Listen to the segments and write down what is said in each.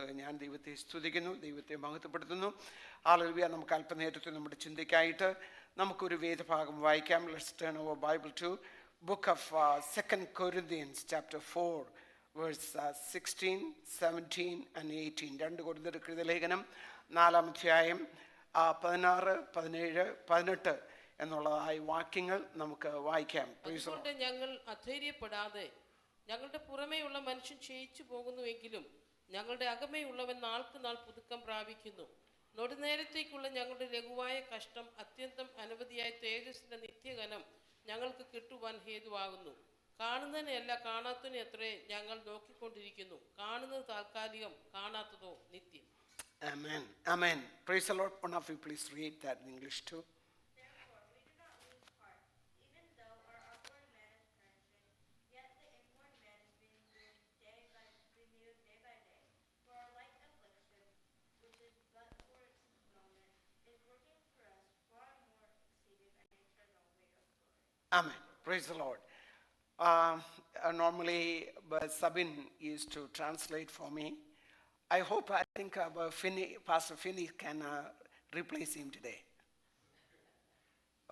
ഓർത്ത് ഞാൻ ദൈവത്തെ സ്തുതിക്കുന്നു, ദൈവത്തെ മഹത്വപ്പെടുത്തുന്നു. ഹല്ലേലൂയ. നമുക്ക് അല്പനേരത്തിൽ നമ്മുടെ ചിന്തയ്ക്കായിട്ട് നമുക്കൊരു വേദഭാഗം വായിക്കാം. Let's turn our Bible to book of 2 Corinthians chapter 4 verse 16, 17 and 18. 2 കൊരിന്ത്യർ ലേഖനം 4-ാം അധ്യായം 16, 17, 18 എന്നുള്ളതായ വാക്യങ്ങൾ നമുക്ക് വായിക്കാം. അതുകൊണ്ട് ഞങ്ങൾ അധൈര്യപ്പെടാതെ ഞങ്ങളുടെ പുറമേയുള്ള മനുഷ്യൻ ക്ഷയിച്ചു പോകുന്നുവെങ്കിലും ഞങ്ങളുടെ അകമേയുള്ളവൻ നാൾക്ക് നാൾ പുതുക്കം പ്രാപിക്കുന്നു. നൊടുനേരത്തേക്കുള്ള ഞങ്ങളുടെ ലഘുവായ കഷ്ടം അത്യന്തം അനവധിയായ തേജസ്സിന്റെ നിത്യഘനം ഞങ്ങൾക്ക് കിട്ടുവാൻ ഹേതുവാകുന്നു. കാണുന്നതിനെയല്ല കാണാത്തതിനെ അത്രേ ഞങ്ങൾ നോക്കിക്കൊണ്ടിരിക്കുന്നു. കാണുന്നത് താൽക്കാലികം, കാണാത്തതോ നിത്യം. Amen. Amen. Praise the Lord. One of you please read that in English too. Amen. Praise the Lord. Normally, Sabin used to translate for me. I think Pastor Finney can replace him today.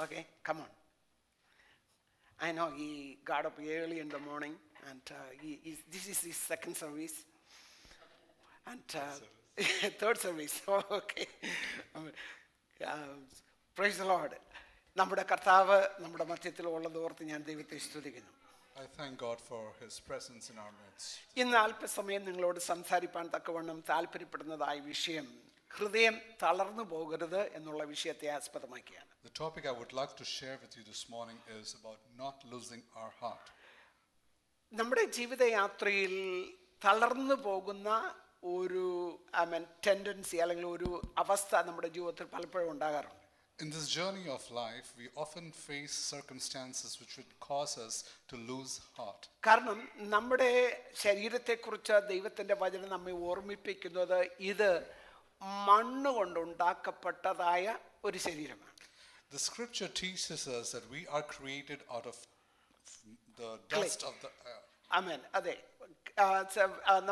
Okay, come on. I know he got up early in the morning, and this is his second service. And third service. Oh, okay. Praise the Lord. നമ്മുടെ കർത്താവ് നമ്മുടെ മധ്യത്തിൽ ഉള്ളതോർത്ത് ഞാൻ ദൈവത്തെ സ്തുതിക്കുന്നു. I thank God for his presence in our midst. ഇന്ന് അല്പസമയം നിങ്ങളോട് സംസാരിപ്പാൻ തക്കവണ്ണം താല്പര്യപ്പെടുന്നതായ വിഷയം ഹൃദയം തളർന്നു പോകരുത് എന്നുള്ള വിഷയത്തെ ആസ്പദമാക്കിയാണ്. The topic I would like to share with you this morning is about not losing our heart. നമ്മുടെ ജീവിതയാത്രയിൽ തളർന്നു പോകുന്ന ഒരു ടെൻഡൻസി അല്ലെങ്കിൽ ഒരു അവസ്ഥ നമ്മുടെ ജീവിതത്തിൽ പലപ്പോഴും ഉണ്ടാകാറുണ്ട്. In this journey of life, we often face circumstances which would cause us to lose heart. കാരണം നമ്മുടെ ശരീരത്തെക്കുറിച്ച് ദൈവത്തിന്റെ വചനം നമ്മെ ഓർമ്മിപ്പിക്കുന്നത് ഇത് മണ്ണ് കൊണ്ടുണ്ടാക്കപ്പെട്ടതായ ഒരു ശരീരമാണ്. The scripture teaches us that we are created out of the dust of the earth. ആമേൻ. അതെ,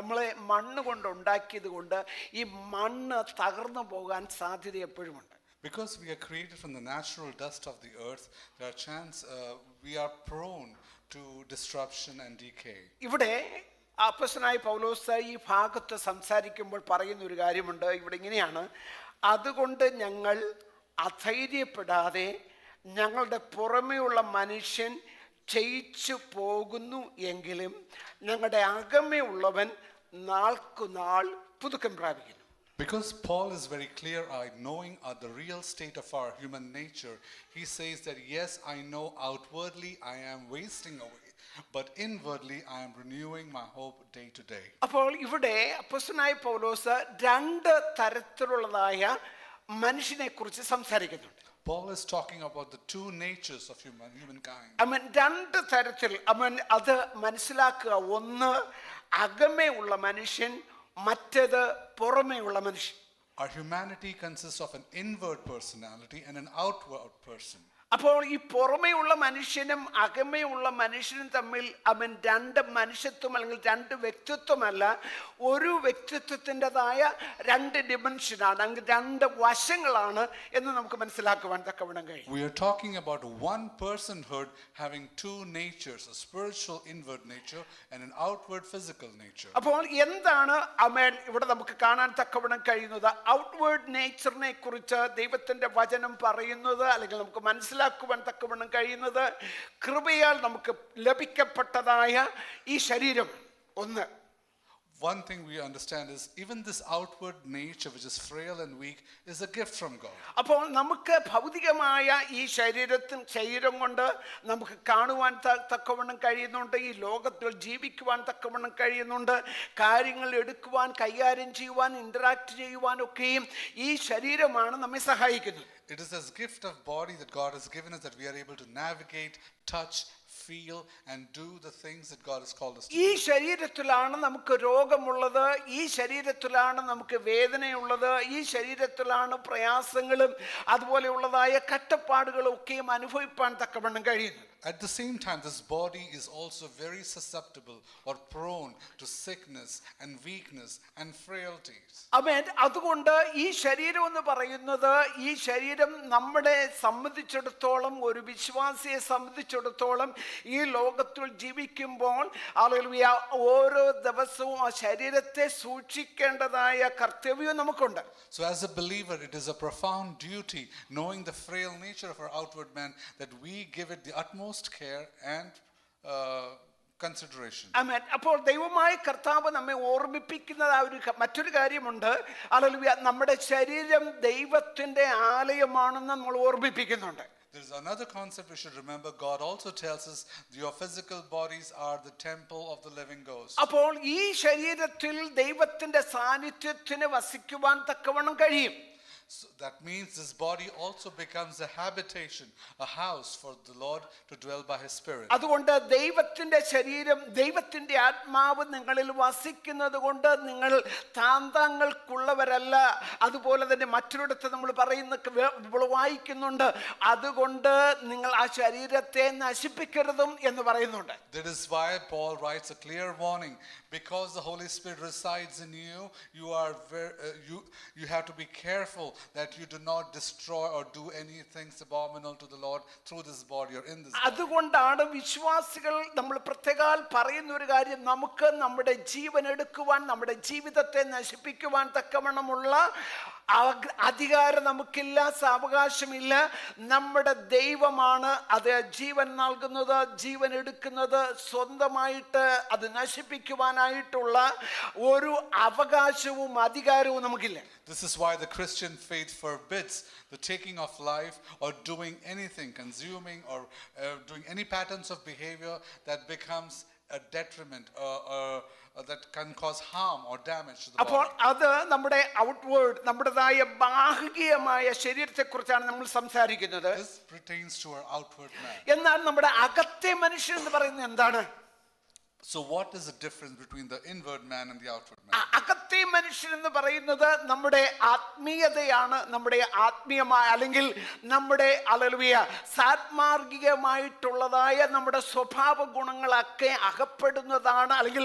നമ്മളെ മണ്ണ് കൊണ്ടുണ്ടാക്കിയത് കൊണ്ട് ഈ മണ്ണ് തകർന്നു പോകാൻ സാധ്യത എപ്പോഴുമുണ്ട്. Because we are created from the natural dust of the earth, there are we are prone to disruption and decay. ഇവിടെ അപ്പോസ്തലനായ പൗലോസ് ഈ ഭാഗത്ത് സംസാരിക്കുമ്പോൾ പറയുന്ന ഒരു കാര്യമുണ്ട്. ഇവിടെ ഇങ്ങനെയാണ്: അതുകൊണ്ട് ഞങ്ങൾ അധൈര്യപ്പെടാതെ ഞങ്ങളുടെ പുറമേയുള്ള മനുഷ്യൻ ക്ഷയിച്ചു പോകുന്നു എങ്കിലും ഞങ്ങളുടെ അകമേ ഉള്ളവൻ നാൾക്കുനാൾ പുതുക്കം പ്രാപിക്കുന്നു. Because Paul is very clear-eyed, knowing the real state of our human nature, he says that yes, I know outwardly I am wasting away, but inwardly I am renewing my hope day to day. അപ്പോൾ ഇവിടെ അപ്പോസ്തലനായ പൗലോസ് രണ്ട് തരത്തിലുള്ളതായ മനുഷ്യനെ കുറിച്ച് സംസാരിക്കുന്നുണ്ട്. Paul is talking about the two natures of humankind. രണ്ട് തരത്തിൽ അത് മനസ്സിലാക്കുക. ഒന്ന് അകമേ ഉള്ള മനുഷ്യൻ, മറ്റേത് പുറമേ ഉള്ള മനുഷ്യൻ. Our humanity consists of an inward personality and an outward person. അപ്പോൾ ഈ പുറമേ ഉള്ള മനുഷ്യനും അകമേ ഉള്ള മനുഷ്യനും തമ്മിൽ രണ്ട് മനുഷ്യത്വം അല്ലെങ്കിൽ രണ്ട് വ്യക്തിത്വമല്ല, ഒരു വ്യക്തിത്വത്തിൻ്റെതായ രണ്ട് ഡിമെൻഷനാണ്, അല്ലെങ്കിൽ രണ്ട് വശങ്ങളാണ് എന്ന് നമുക്ക് മനസ്സിലാക്കുവാൻ തക്കവണ്ണം കഴിയും. We are talking about one personhood having two natures, a spiritual inward nature and an outward physical nature. അപ്പോൾ എന്താണ് ഇവിടെ നമുക്ക് കാണാൻ തക്കവണ്ണം കഴിയുന്നത്? ഔട്ട്വേർഡ് നേച്ചറിനെ കുറിച്ച് ദൈവത്തിന്റെ വചനം പറയുന്നത് അല്ലെങ്കിൽ നമുക്ക് മനസ്സിലാക്കുവാൻ തക്കവണ്ണം കഴിയുന്നത് കൃപയാൽ നമുക്ക് ലഭിക്കപ്പെട്ടതായ ഈ ശരീരം. ഒന്ന്, one thing we understand is even this outward nature which is frail and weak is a gift from God. അപ്പോൾ നമുക്ക് ഭൗതികമായ ഈ ശരീരം കൊണ്ട് നമുക്ക് കാണുവാൻ തക്കവണ്ണം കഴിയുന്നുണ്ട്, ഈ ലോകത്തിൽ ജീവിക്കുവാൻ തക്കവണ്ണം കഴിയുന്നുണ്ട്, കാര്യങ്ങൾ എടുക്കുവാൻ, കൈകാര്യം ചെയ്യുവാൻ, ഇന്ററാക്ട് ചെയ്യുവാൻ ഒക്കെയും ഈ ശരീരമാണ് നമ്മെ സഹായിക്കുന്നത്. It is this gift of body that God has given us that we are able to navigate, touch, feel and do the things that God has called us to do. ഈ ശരീരത്തിലാണ് നമുക്ക് രോഗമുള്ളത്, ഈ ശരീരത്തിലാണ് നമുക്ക് വേദനയുള്ളത്, ഈ ശരീരത്തിലാണ് പ്രയാസങ്ങളും അതുപോലെയുള്ളതായ കഷ്ടപ്പാടുകളും ഒക്കെയും അനുഭവിപ്പാൻ തക്കവണ്ണം കഴിയുന്നത്. at the same time, this body is also very susceptible or prone to sickness and weakness and frailties. ആമേൻ. അതുകൊണ്ട് ഈ ശരീരം എന്ന് പറയുന്നത്, ഈ ശരീരം നമ്മളെ സംബന്ധിച്ചിടത്തോളം, ഒരു വിശ്വാസിയെ സംബന്ധിച്ചിടത്തോളം ഈ ലോകത്തിൽ ജീവിക്കുമ്പോൾ ഹല്ലേലൂയ ഓരോ ദിവസവും ആ ശരീരത്തെ സൂക്ഷിക്കേണ്ടതായ കർത്തവ്യം നമുക്കുണ്ട്. So as a believer, it is a profound duty, knowing the frail nature of our outward man, that we give it the utmost care and consideration. ആമേൻ. അപ്പോൾ ദൈവമായ കർത്താവ് നമ്മെ ഓർമ്മിപ്പിക്കുന്ന ആ ഒരു മറ്റൊരു കാര്യമുണ്ട്. ഹല്ലേലൂയ, നമ്മുടെ ശരീരം ദൈവത്തിന്റെ ആലയമാണെന്ന് നമ്മൾ ഓർമ്മിപ്പിക്കുന്നുണ്ട്. There is another concept we should remember. God also tells us your physical bodies are the temple of the living ghost. അപ്പോൾ ഈ ശരീരത്തിൽ ദൈവത്തിന്റെ സാന്നിധ്യത്തിന് വസിക്കുവാൻ തക്കവണ്ണം കഴിയും. So that means this body also becomes a habitation, a house for the Lord to dwell by His Spirit. അതുകൊണ്ട് ദൈവത്തിന്റെ ശരീരം, ദൈവത്തിന്റെ ആത്മാവ് നിങ്ങളിൽ വസിക്കുന്നത് കൊണ്ട് നിങ്ങൾ താന്തങ്ങൾക്കുള്ളവരല്ല. അതുപോലെ തന്നെ മറ്റൊരിടത്ത് നമ്മൾ വായിക്കുന്നുണ്ട്, അതുകൊണ്ട് നിങ്ങൾ ആ ശരീരത്തെ നശിപ്പിക്കരുതും എന്ന് പറയുന്നുണ്ട്. That is why Paul writes a clear warning. Because the Holy Spirit resides in you, you have to be careful that you do not destroy or do anything abominable to the Lord through this body or in this body. അതുകൊണ്ടാണ് വിശ്വാസികൾ നമ്മൾ പ്രത്യേകം പറയുന്ന ഒരു കാര്യം, നമുക്ക് നമ്മുടെ ജീവൻ എടുക്കുവാൻ, നമ്മുടെ ജീവിതത്തെ നശിപ്പിക്കുവാൻ തക്കവണ്ണമുള്ള അധികാരം നമുക്കില്ല, സാവകാശമില്ല. നമ്മുടെ ദൈവമാണ് അത് ജീവൻ നൽകുന്നത്, ജീവൻ എടുക്കുന്നത്. സ്വന്തമായിട്ട് അത് നശിപ്പിക്കുവാനായിട്ടുള്ള ഒരു അവകാശവും അധികാരവും നമുക്കില്ല. This is why the Christian faith forbids the taking of life or doing anything, consuming or doing any patterns of behavior that becomes a detriment that can cause harm or damage to the അപ്പോൾ body. അത് നമ്മുടെ outward, നമ്മുടേതായ ബാഹ്യമായ ശരീരത്തെക്കുറിച്ചാണ് നമ്മൾ സംസാരിക്കുന്നത്. This pertains to our outward man. എന്നാൽ നമ്മുടെ അകത്തെ മനുഷ്യൻ എന്ന് പറയുന്നത് എന്താണ്? So what is the difference between the inward man and the outward man? അകത്തെ മനുഷ്യൻ എന്ന് പറയുന്നത് നമ്മുടെ ആത്മീയതയാണ്, നമ്മുടെ ആത്മീയമായ അല്ലെങ്കിൽ നമ്മുടെ ഹല്ലേലൂയ സാത്മാർഗികമായിട്ടുള്ളതായ നമ്മുടെ സ്വഭാവ ഗുണങ്ങളൊക്കെ അകപ്പെടുന്നതാണ്, അല്ലെങ്കിൽ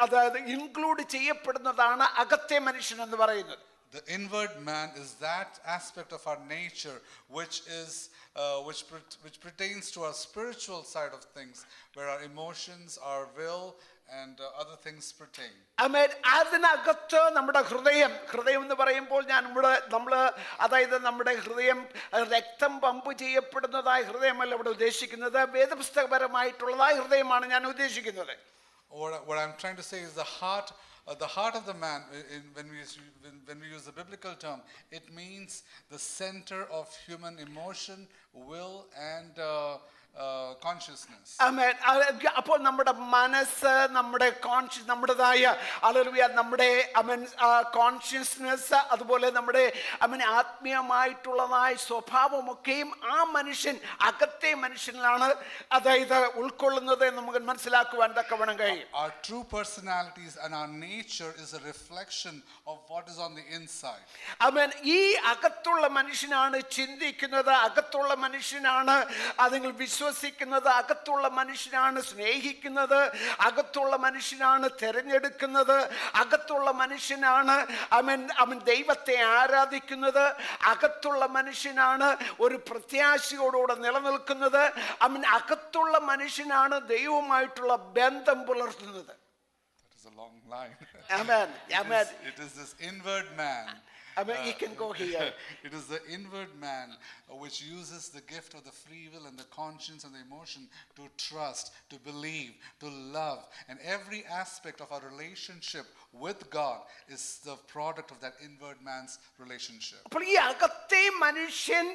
അതായത് ഇൻക്ലൂഡ് ചെയ്യപ്പെടുന്നതാണ് അകത്തെ മനുഷ്യൻ എന്ന് പറയുന്നത്. The inward man is that aspect of our nature which pertains to our spiritual side of things, where our emotions, our will, and other things pertain. അതിനകത്ത് നമ്മുടെ ഹൃദയം എന്ന് പറയുമ്പോൾ അതായത് നമ്മുടെ ഹൃദയം രക്തം പമ്പ് ചെയ്യപ്പെടുന്നതായ ഹൃദയമല്ല ഇവിടെ ഉദ്ദേശിക്കുന്നത്, വേദപുസ്തകപരമായിട്ടുള്ളതായ ഹൃദയമാണ് ഞാൻ ഉദ്ദേശിക്കുന്നത്. What I'm trying to say is the heart of the man, when we use the biblical term, it means the center of human emotion, will, and consciousness. അപ്പോൾ നമ്മുടെ മനസ്സ്, നമ്മുടെ നമ്മുടേതായ നമ്മുടെ കോൺഷ്യസ്നെസ്, അതുപോലെ നമ്മുടെ ആത്മീയമായിട്ടുള്ളതായ സ്വഭാവമൊക്കെയും ആ മനുഷ്യൻ, അകത്തെ മനുഷ്യനിലാണ് അതായത് ഉൾക്കൊള്ളുന്നത് എന്ന് നമുക്ക് മനസ്സിലാക്കുവാൻ തക്കവണ്ണം കഴിയും. Our true personalities and our nature is a reflection of what is on the inside. ഈ അകത്തുള്ള മനുഷ്യനാണ് ചിന്തിക്കുന്നത്, അകത്തുള്ള മനുഷ്യനാണ് നിങ്ങൾ വിശ്വസിക്കുന്നത്, അകത്തുള്ള മനുഷ്യനാണ് സ്നേഹിക്കുന്നത്, അകത്തുള്ള മനുഷ്യനാണ് തിരഞ്ഞെടുക്കുന്നത്, അകത്തുള്ള മനുഷ്യനാണ് ദൈവത്തെ ആരാധിക്കുന്നത്, അകത്തുള്ള മനുഷ്യനാണ് ഒരു പ്രത്യാശയോടുകൂടെ നിലനിൽക്കുന്നത്, അകത്തുള്ള മനുഷ്യനാണ് ദൈവവുമായിട്ടുള്ള ബന്ധം പുലർത്തുന്നത്. That is a long line. Amen. Amen. It is this inward man. You can go here. It is the inward man which uses the gift of the free will and the conscience and the emotion to trust, to believe, to love. And every aspect of our relationship with God is the product of that inward man's relationship. അപ്പോൾ ഈ അകത്തെ മനുഷ്യൻ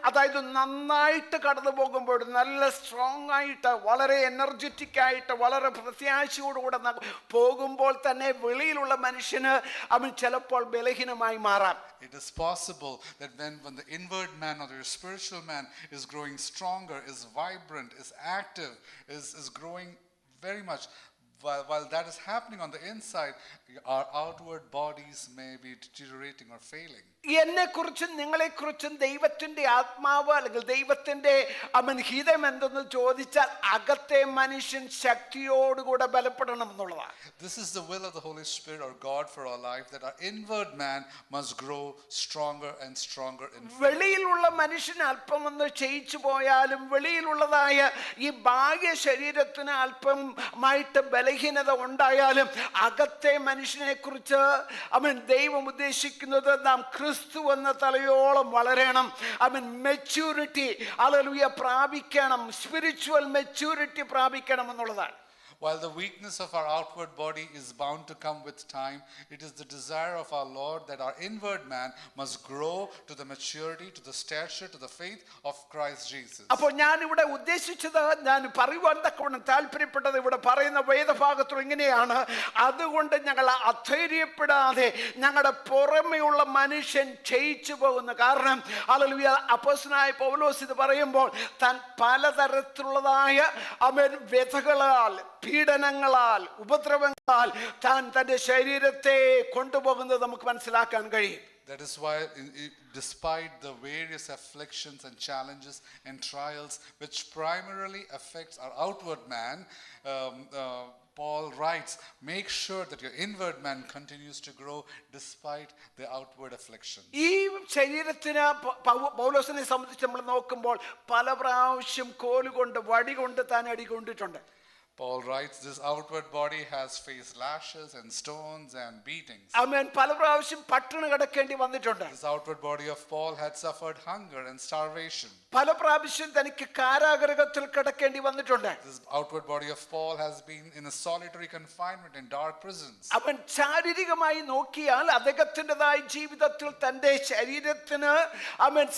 അതായത് നന്നായിട്ട് കടന്നു പോകുമ്പോൾ, നല്ല strong ആയിട്ട്, വളരെ എനർജറ്റിക് ആയിട്ട്, വളരെ പ്രത്യാശയോടുകൂടെ പോകുമ്പോൾ തന്നെ വെളിയിലുള്ള മനുഷ്യന് ചിലപ്പോൾ ബലഹീനമായി മാറാം. It is possible that when the inward man or the spiritual man is growing stronger, is vibrant, is active, is growing very much, while that is happening on the inside, our outward bodies may be deteriorating or failing. എന്നെക്കുറിച്ചും നിങ്ങളെക്കുറിച്ചും ദൈവത്തിന്റെ ആത്മാവ് അല്ലെങ്കിൽ ദൈവത്തിന്റെ ഹിതം എന്തെന്ന് ചോദിച്ചാൽ അകത്തെ മനുഷ്യൻ ശക്തിയോടുകൂടെ ബലപ്പെടണം എന്നുള്ളതാണ്. This is the will of the Holy Spirit or God for our life, that our inward man must grow stronger and stronger in faith. വെളിയിലുള്ള മനുഷ്യൻ അല്പം ഒന്ന് ക്ഷയിച്ചു പോയാലും വെളിയിലുള്ളതായ ഈ ബാഹ്യ ശരീരത്തിന് അല്പമായിട്ട് ബലഹീനത ഉണ്ടായാലും അകത്തെ മനുഷ്യനെ കുറിച്ച് ദൈവം ഉദ്ദേശിക്കുന്നത് നാം ക്രിസ്തു എന്ന തലയോളം വളരണം. മെച്യൂരിറ്റി ഹല്ലേലൂയ പ്രാപിക്കണം, സ്പിരിച്വൽ മെച്യൂരിറ്റി പ്രാപിക്കണം എന്നുള്ളതാണ്. While the weakness of our outward body is bound to come with time, it is the desire of our Lord that our inward man must grow to the maturity, to the stature, to the faith of Christ Jesus. അപ്പോൾ ഞാൻ ഇവിടെ ഉദ്ദേശിച്ചത്, ഞാൻ പറയുവാൻ തക്കവണ്ണം താല്പര്യപ്പെട്ടത് ഇവിടെ പറയുന്ന വേദഭാഗത്തിൽ ഇങ്ങനെയാണ്: അതുകൊണ്ട് ഞങ്ങൾ അധൈര്യപ്പെടാതെ ഞങ്ങളുടെ പുറമെയുള്ള മനുഷ്യൻ ക്ഷയിച്ചു പോകുന്നു. കാരണം ഹല്ലേലൂയ അപ്പോസ്തലനായ പൗലോസ് ഇത് പറയുമ്പോൾ താൻ പലതരത്തിലുള്ളതായ വ്യഥകളാൽ, പീഡനങ്ങളാൽ, ഉപദ്രവങ്ങളാൽ താൻ തന്റെ ശരീരത്തെ കൊണ്ടുപോകുന്നത് നമുക്ക് മനസ്സിലാക്കാൻ കഴിയും. That is why, despite the various afflictions and challenges and trials which primarily affects our outward man, Paul writes, make sure that your inward man continues to grow despite the outward affliction. ഈ ശരീരത്തിന് പൗലോസിനെ സംബന്ധിച്ച് നമ്മൾ നോക്കുമ്പോൾ പല പ്രാവശ്യം കോലുകൊണ്ട്, വടികൊണ്ട് താൻ അടികൊണ്ടിട്ടുണ്ട്. Paul writes, this outward body has faced lashes and stones and beatings. പല പ്രാവശ്യം പട്ടിണി കിടക്കേണ്ടി വന്നിട്ടുണ്ട്. This outward body of Paul had suffered hunger and starvation. പല പ്രാവശ്യം തനിക്ക് കാരാഗൃഹത്തിൽ കിടക്കേണ്ടി വന്നിട്ടുണ്ട്. This outward body of Paul has been in a solitary confinement in dark prisons. ശാരീരികമായി നോക്കിയാൽ അദ്ദേഹത്തിൻ്റെതായ ജീവിതത്തിൽ തൻ്റെ ശരീരത്തിന്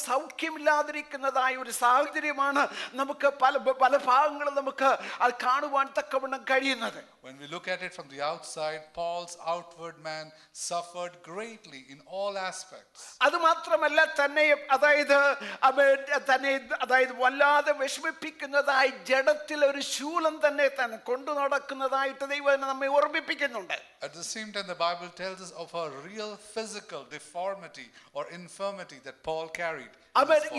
സൗഖ്യമില്ലാതിരിക്കുന്നതായ ഒരു സാഹചര്യമാണ് നമുക്ക് പല ഭാഗങ്ങളും നമുക്ക് അത് കാണുവാൻ തക്കവണ്ണം കഴിയുന്നത്. When we look at it from the outside, Paul's outward man suffered greatly in all aspects. അത് മാത്രമല്ല തന്നെ വല്ലാതെ വിഷമിപ്പിക്കുന്നതായി ജഡത്തിൽ ഒരു ശൂലം തന്നെ കൊണ്ടു നടക്കുന്നതായിട്ട് ദൈവം നമ്മെ ഓർമ്മിപ്പിക്കുന്നുണ്ട്. At the same time, the Bible tells us of a real physical deformity or infirmity that Paul carried.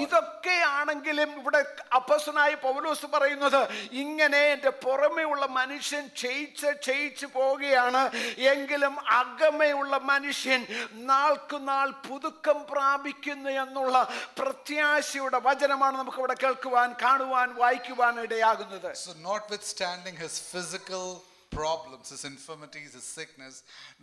ഇതൊക്കെയാണെങ്കിലും ഇവിടെ അപ്പോസ്തലനായ പൗലോസ് പറയുന്നത് ഇങ്ങനെ എൻ്റെ പുറമെയുള്ള മനുഷ്യൻ ക്ഷയിച്ച് പോവുകയാണ്, എങ്കിലും അകമയുള്ള മനുഷ്യൻ നാൾക്കുനാൾ പുതുക്കം പ്രാപിക്കുന്നു എന്നുള്ള പ്രത്യാശയുടെ വചനമാണ് നമുക്ക് ഇവിടെ കേൾക്കുവാൻ, കാണുവാൻ, വായിക്കുവാൻ ഇടയാകുന്നത്. So notwithstanding his physical problems, his infirmities, his sickness,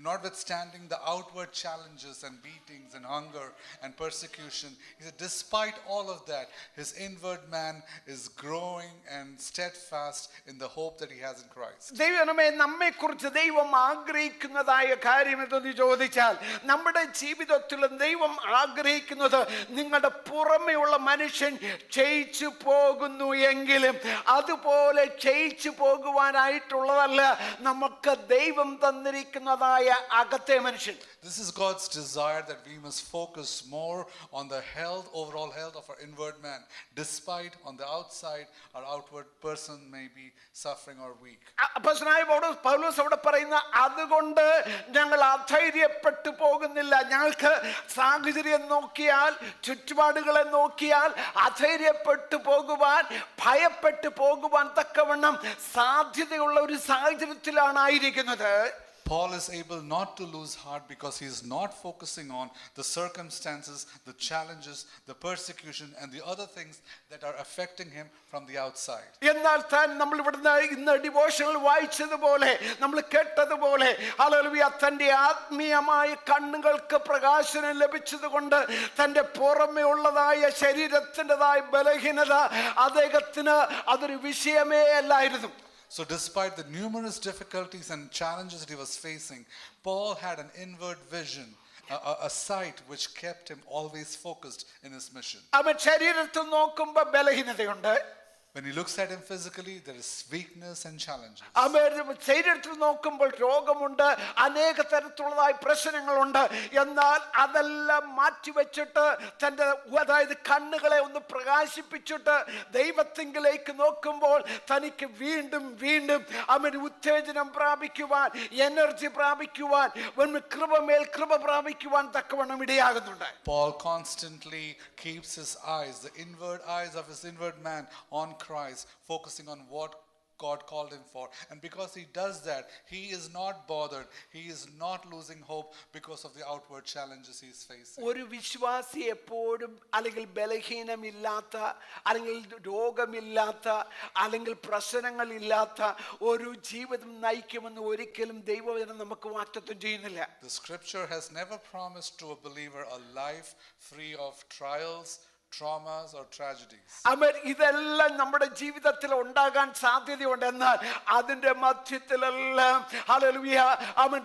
notwithstanding the outward challenges and beatings and hunger and persecution, he said, despite all of that, his inward man is growing and steadfast in the hope that he has in Christ. ദൈവമേ, നമ്മെക്കുറിച്ച് ദൈവം ആഗ്രഹിക്കുന്നതായ കാര്യം എന്തെന്ന് ചോദിച്ചാൽ, നമ്മുടെ ജീവിതത്തിലും ദൈവം ആഗ്രഹിക്കുന്നത് നിങ്ങളുടെ പുറമെയുള്ള മനുഷ്യൻ ക്ഷയിച്ചു പോകുന്നു എങ്കിലും അതുപോലെ ക്ഷയിച്ചു പോകുവാനായിട്ടുള്ളതല്ല നമുക്ക് ദൈവം തന്നിരിക്കുന്നതായ അകത്തെ മനുഷ്യൻ. This is God's desire that we must focus more on the health, overall health of our inward man, despite on the outside our outward person may be suffering or weak. അപ്പോസ്തലനായ പൗലോസ് അവിടെ പറയുന്ന, അതുകൊണ്ട് ഞങ്ങൾ അധൈര്യപ്പെട്ടു പോകുന്നില്ല. ഞങ്ങൾക്ക് സാഹചര്യം നോക്കിയാൽ, ചുറ്റുപാടുകളെ നോക്കിയാൽ അധൈര്യപ്പെട്ടു പോകുവാൻ, ഭയപ്പെട്ടു പോകുവാൻ തക്കവണ്ണം സാധ്യതയുള്ള ഒരു സാഹചര്യത്തിലാണ് ആയിരിക്കുന്നത്. Paul is able not to lose heart because he is not focusing on the circumstances, the challenges, the persecution and the other things that are affecting him from the outside. എന്നാൽ താൻ നമ്മൾ ഇവിടുന്ന് ഇന്ന് ഡിവോഷണൽ വായിച്ചതുപോലെ, നമ്മൾ കേട്ടതുപോലെ, hallelujah, തന്റെ ആത്മീയമായ കണ്ണുകൾക്ക് പ്രകാശനം ലഭിച്ചതുകൊണ്ട് തന്റെ പുറമേ ഉള്ളതായ ശരീരത്തിൻ്റെതായ ബലഹീനത അദ്ദേഹത്തിന് അതൊരു വിഷയമേ അല്ലായിരുന്നു. So despite the numerous difficulties and challenges that he was facing, Paul had an inward vision, a sight which kept him always focused in his mission. അവൻ ശരീരത്തിൽ നോക്കുമ്പോൾ ബലഹീനതയുണ്ട്. When he looks at him physically, there is weakness and challenges. ശരീരത്തിൽ നോക്കുമ്പോൾ രോഗമുണ്ട്, അനേക തരത്തിലുള്ളതായ പ്രശ്നങ്ങളുണ്ട്. എന്നാൽ അതെല്ലാം മാറ്റിവെച്ചിട്ട് തന്റെ അതായത് കണ്ണുകളെ ഒന്ന് പ്രകാശിപ്പിച്ചിട്ട് ദൈവത്തിങ്കിലേക്ക് നോക്കുമ്പോൾ തനിക്ക് വീണ്ടും വീണ്ടും ഉത്തേജനം പ്രാപിക്കുവാൻ, എനർജി പ്രാപിക്കുവാൻ, കൃപമേൽ കൃപ പ്രാപിക്കുവാൻ തക്കവണ്ണം ഇടയാകുന്നുണ്ട്. Paul constantly keeps his eyes, the inward eyes of his inward man, on Christ, focusing on what God called him for. And because he does that, he is not bothered. He is not losing hope because of the outward challenges he is facing. ഒരു വിശ്വാസി എപ്പോഴും അല്ലെങ്കിൽ ബലഹീനമില്ലാത്ത, അല്ലെങ്കിൽ രോഗമില്ലാത്ത, അല്ലെങ്കിൽ പ്രശ്നങ്ങളില്ലാത്ത ഒരു ജീവിതം നയിക്കുമെന്ന് ഒരിക്കലും ദൈവവചനം നമുക്ക് വാഗ്ദത്തം ചെയ്യുന്നില്ല. The scripture has never promised to a believer a life free of trials, traumas or tragedies. ഇതെല്ലാം നമ്മുടെ ജീവിതത്തിൽ ഉണ്ടാകാൻ സാധ്യതയുണ്ട്. എന്നാൽ അതിന്റെ മധ്യത്തിലെല്ലാം ഹല്ലേലൂയ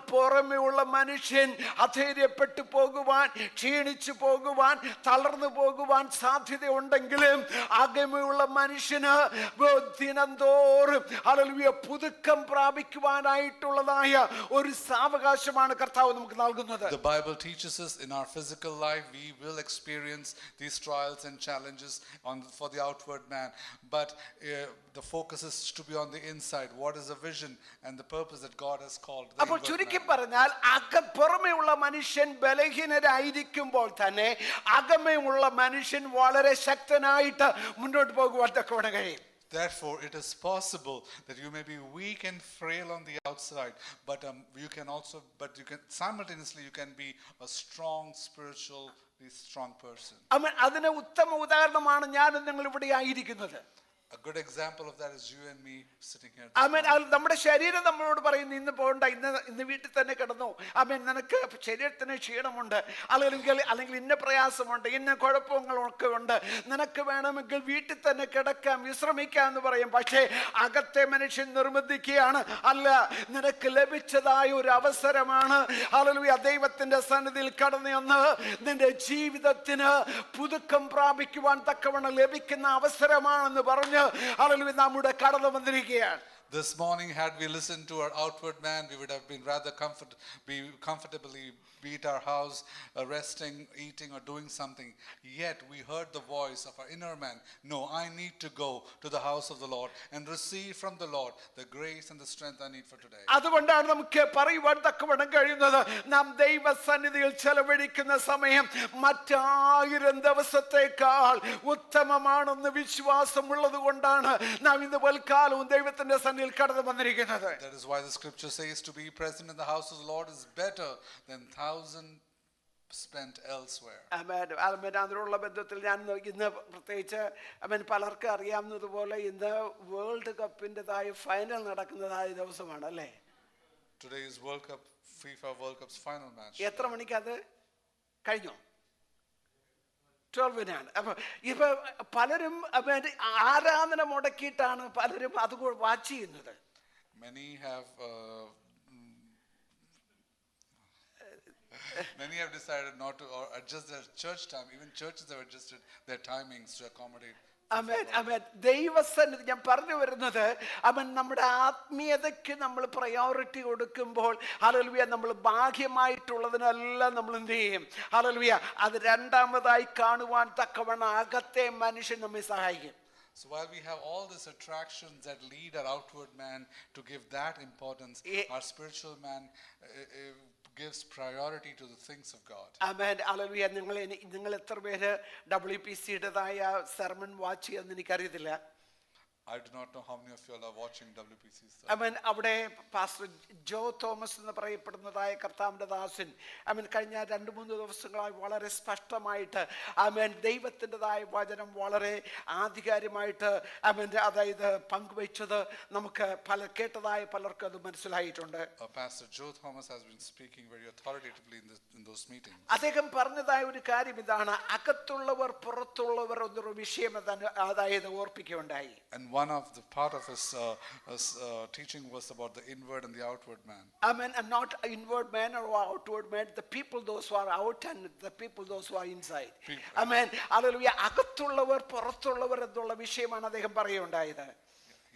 പുറമേ ഉള്ള മനുഷ്യൻ അധൈര്യപ്പെട്ടു പോകുവാൻ, ക്ഷീണിച്ചു പോകുവാൻ, തളർന്നു പോകുവാൻ സാധ്യതയുണ്ടെങ്കിലും അകമയുള്ള മനുഷ്യന് ദിനംതോറും ഹല്ലേലൂയ പുതുക്കം പ്രാപിക്കുവാനായിട്ടുള്ളതായ ഒരു സാവകാശമാണ് കർത്താവ് നമുക്ക് നൽകുന്നത്. The Bible teaches us in our physical life we will experience these trials and challenges for the outward man, but the focus is to be on the inside. What is the vision and the purpose that God has called the അപ്പോൾ inward ചുരുക്കി man? പറഞ്ഞാൽ പുറമേയുള്ള മനുഷ്യൻ ബലഹീനരായിരിക്കുമ്പോൾ തന്നെ അകമേയുള്ള മനുഷ്യൻ വളരെ ശക്തനായിട്ട് മുന്നോട്ട് പോകുവാൻ തക്കവണ്ണം കഴിയും. Therefore, it is possible that you may be weak and frail on the outside, but you can simultaneously you can be a strong spiritually strong person. അതിന് ഉത്തമ ഉദാഹരണമാണ് ഞാനും നിങ്ങൾ ഇവിടെ ആയിരിക്കുന്നത്. A good example of that is you and me sitting here. നമ്മുടെ ശരീരം നമ്മളോട് പറയുന്നു ഇന്ന് പോകണ്ട, ഇന്ന് വീട്ടിൽ തന്നെ കിടന്നു. നിനക്ക് ശരീരത്തിന് ക്ഷീണമുണ്ട്, അല്ലെങ്കിൽ ഇന്ന പ്രയാസമുണ്ട്, ഇന്ന കുഴപ്പങ്ങളൊക്കെ ഉണ്ട്, നിനക്ക് വേണമെങ്കിൽ വീട്ടിൽ തന്നെ കിടക്കാം, വിശ്രമിക്കാം എന്ന് പറയും. പക്ഷേ അകത്തെ മനുഷ്യൻ നിർബന്ധിക്കുകയാണ്, അല്ല, നിനക്ക് ലഭിച്ചതായ ഒരു അവസരമാണ് ഹല്ലേലൂയ ദൈവത്തിന്റെ സന്നിധിയിൽ കടന്നു വന്ന് നിന്റെ ജീവിതത്തിന് പുതുക്കം പ്രാപിക്കുവാൻ തക്കവണ്ണം ലഭിക്കുന്ന അവസരമാണെന്ന് പറഞ്ഞ് ഹല്ലേലൂയ നമ്മുടെ കടന്നു വന്നിരിക്കുകയാണ്. This morning, had we listened to our outward man, we would have been rather comfortably be at our house, resting, eating or doing something. Yet we heard the voice of our inner man. No, I need to go to the house of the Lord and receive from the Lord the grace and the strength I need for today. അതുകൊണ്ടാണ് നമുക്ക് പറയുവാൻ തക്കവണ്ണം കഴിയുന്നത്, നാം ദൈവസന്നിധിയിൽ ചെലവഴിക്കുന്ന സമയം മറ്റായിരം ദിവസത്തേക്കാൾ ഉത്തമമാണെന്ന് വിശ്വാസമുള്ളത് കൊണ്ടാണ് നാം ഇന്ന് പൽക്കാലവും ദൈവത്തിന്റെ സന്നിധിയിൽ കടന്നു വന്നിരിക്കുന്നത്. That is why the scripture says to be present in the house of the Lord is better than 1,000 spent elsewhere. അതിനുള്ള ബന്ധത്തിൽ ഞാൻ ഇന്ന് പ്രത്യേകിച്ച് പലർക്കും അറിയാവുന്നതുപോലെ ഇന്ന് വേൾഡ് കപ്പിൻ്റെതായ ഫൈനൽ നടക്കുന്നതായ ദിവസമാണ് അല്ലേ? Today is FIFA World Cup's final match. എത്ര മണിക്ക് അത് കഴിഞ്ഞു? 12-നാണ്. ഇപ്പൊ പലരും ആരാധന മുടക്കിയിട്ടാണ് പലരും അത് വാച്ച് ചെയ്യുന്നത്. Many have decided not to or adjust their church time. Even churches have adjusted their timings to accommodate. ദൈവസന്നിധി ഞാൻ പറഞ്ഞു വരുന്നത്, നമ്മുടെ ആത്മീയതയ്ക്ക് നമ്മൾ പ്രയോറിറ്റി കൊടുക്കുമ്പോൾ ഹല്ലേലൂയ നമ്മൾ ബാഹ്യമായിട്ടുള്ളതിനെല്ലാം നമ്മൾ എന്ത് ചെയ്യും? ഹല്ലേലൂയ അത് രണ്ടാമതായി കാണുവാൻ തക്കവണ്ണം അകത്തെ മനുഷ്യൻ നമ്മെ സഹായിക്കും. So while we have all these attractions that lead our outward man to give that importance, our spiritual man gives priority to the things of God. Amen. Hallelujah. നിങ്ങൾ എത്ര പേര് WPCയുടേതായ സെർമൺ വാച്ച് ചെയ്യുമെന്ന് എനിക്കറിയത്തില്ല. I do not know how many of you are watching WPC's. അവിടെ pastor ജോ Thomas എന്ന് പറയപ്പെടുന്നതായ കർത്താവിന്റെ ദാസൻ കഴിഞ്ഞ 2-3 ദിവസങ്ങളായി വളരെ സ്പഷ്ടമായിട്ട് ദൈവത്തിൻ്റെതായ വചനം വളരെ ആധികാരികമായിട്ട് അതായത് പങ്കുവെച്ചത് നമുക്ക് കേട്ടതായ പലർക്കും അത് മനസ്സിലായിട്ടുണ്ട്. Pastor Joe Thomas has been speaking very authoritatively in those those meetings. അദ്ദേഹം പറഞ്ഞതായ ഒരു കാര്യം ഇതാണ്, അകത്തുള്ളവർ പുറത്തുള്ളവർ എന്നൊരു വിഷയം അതായത് ഓർപ്പിക്കുകയുണ്ടായി. And one of the part of his teaching was about the inward and the outward man. Amen. And not inward man or outward man, the people those who are out and the people those who are inside. Amen. Hallelujah. അകത്തുള്ളവർ പുറത്തുള്ളവർ എന്നുള്ള വിഷയമാണ് അദ്ദേഹം പറയുകയുണ്ടായത്.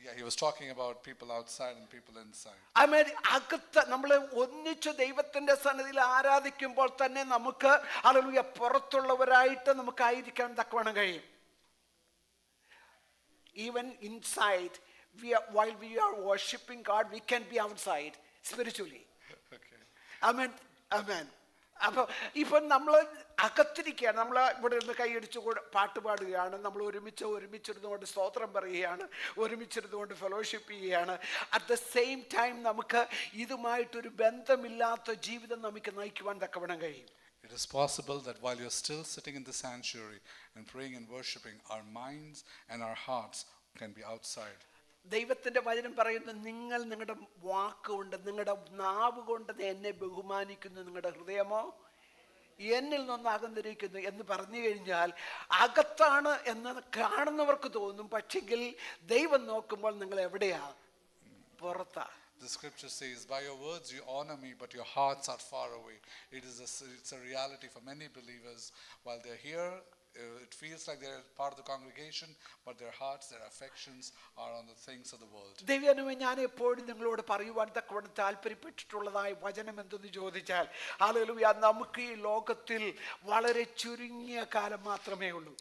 Yeah, he was talking about people outside and people inside. Amen. അകത്ത് നമ്മൾ ഒന്നിച്ച് ദൈവത്തിന്റെ സന്നിധിയിൽ ആരാധിക്കുമ്പോൾ തന്നെ നമുക്ക് ഹല്ലേലൂയ പുറത്തുള്ളവരായിട്ട് നമുക്ക് ആയിരിക്കാൻ തക്കവണ്ണം കഴിയും. Even inside, while we are worshiping God, we can be outside spiritually. Okay. Amen. Amen. അപ്പോൾ ഇപ്പം നമ്മൾ അകത്തിരിക്കുകയാണ്, നമ്മൾ ഇവിടെ നിന്ന് കൈയടിച്ച് പാട്ട് പാടുകയാണ്, നമ്മൾ ഒരുമിച്ചിരുന്നുകൊണ്ട് സ്തോത്രം പറയുകയാണ്, ഒരുമിച്ചിരുന്നുകൊണ്ട് ഫെലോഷിപ്പ് ചെയ്യുകയാണ്. അറ്റ് ദ സെയിം ടൈം നമുക്ക് ഇതുമായിട്ടൊരു ബന്ധമില്ലാത്ത ജീവിതം നമുക്ക് നയിക്കുവാൻ തക്കവണ്ണം കഴിയും. It is possible that while you're still sitting in the sanctuary and praying and worshiping, our minds and our hearts can be outside. ദൈവത്തിന്റെ വചനം പറയുന്നു, നിങ്ങൾ നിങ്ങളുടെ വാക്കുകൊണ്ട് നിങ്ങളുടെ നാവ് കൊണ്ട് എന്നെ ബഹുമാനിക്കുന്നു, നിങ്ങളുടെ ഹൃദയമോ എന്നിൽ നിന്ന് അകന്നിരിക്കുന്നു എന്ന് പറഞ്ഞു കഴിഞ്ഞാൽ അകത്താണ് എന്ന് കാണുന്നവർക്ക് തോന്നും, പക്ഷെങ്കിൽ ദൈവം നോക്കുമ്പോൾ നിങ്ങൾ എവിടെയാ? പുറത്താ. The scripture says, by your words you honor me, but your hearts are far away. It's a reality for many believers. While they're here, it feels like they're part of the congregation, but their hearts, their affections are on the things of the world. ദൈവമേ, ഞാൻ എപ്പോഴും നിങ്ങളോട് പറയുവാൻ തക്കവണ്ണം താല്പര്യപ്പെട്ടിട്ടുള്ളതായ വചനം എന്തെന്ന് ചോദിച്ചാൽ, hallelujah, നമുക്ക് ഈ ലോകത്തിൽ വളരെ ചുരുങ്ങിയ കാലം മാത്രമേ ഉള്ളൂ.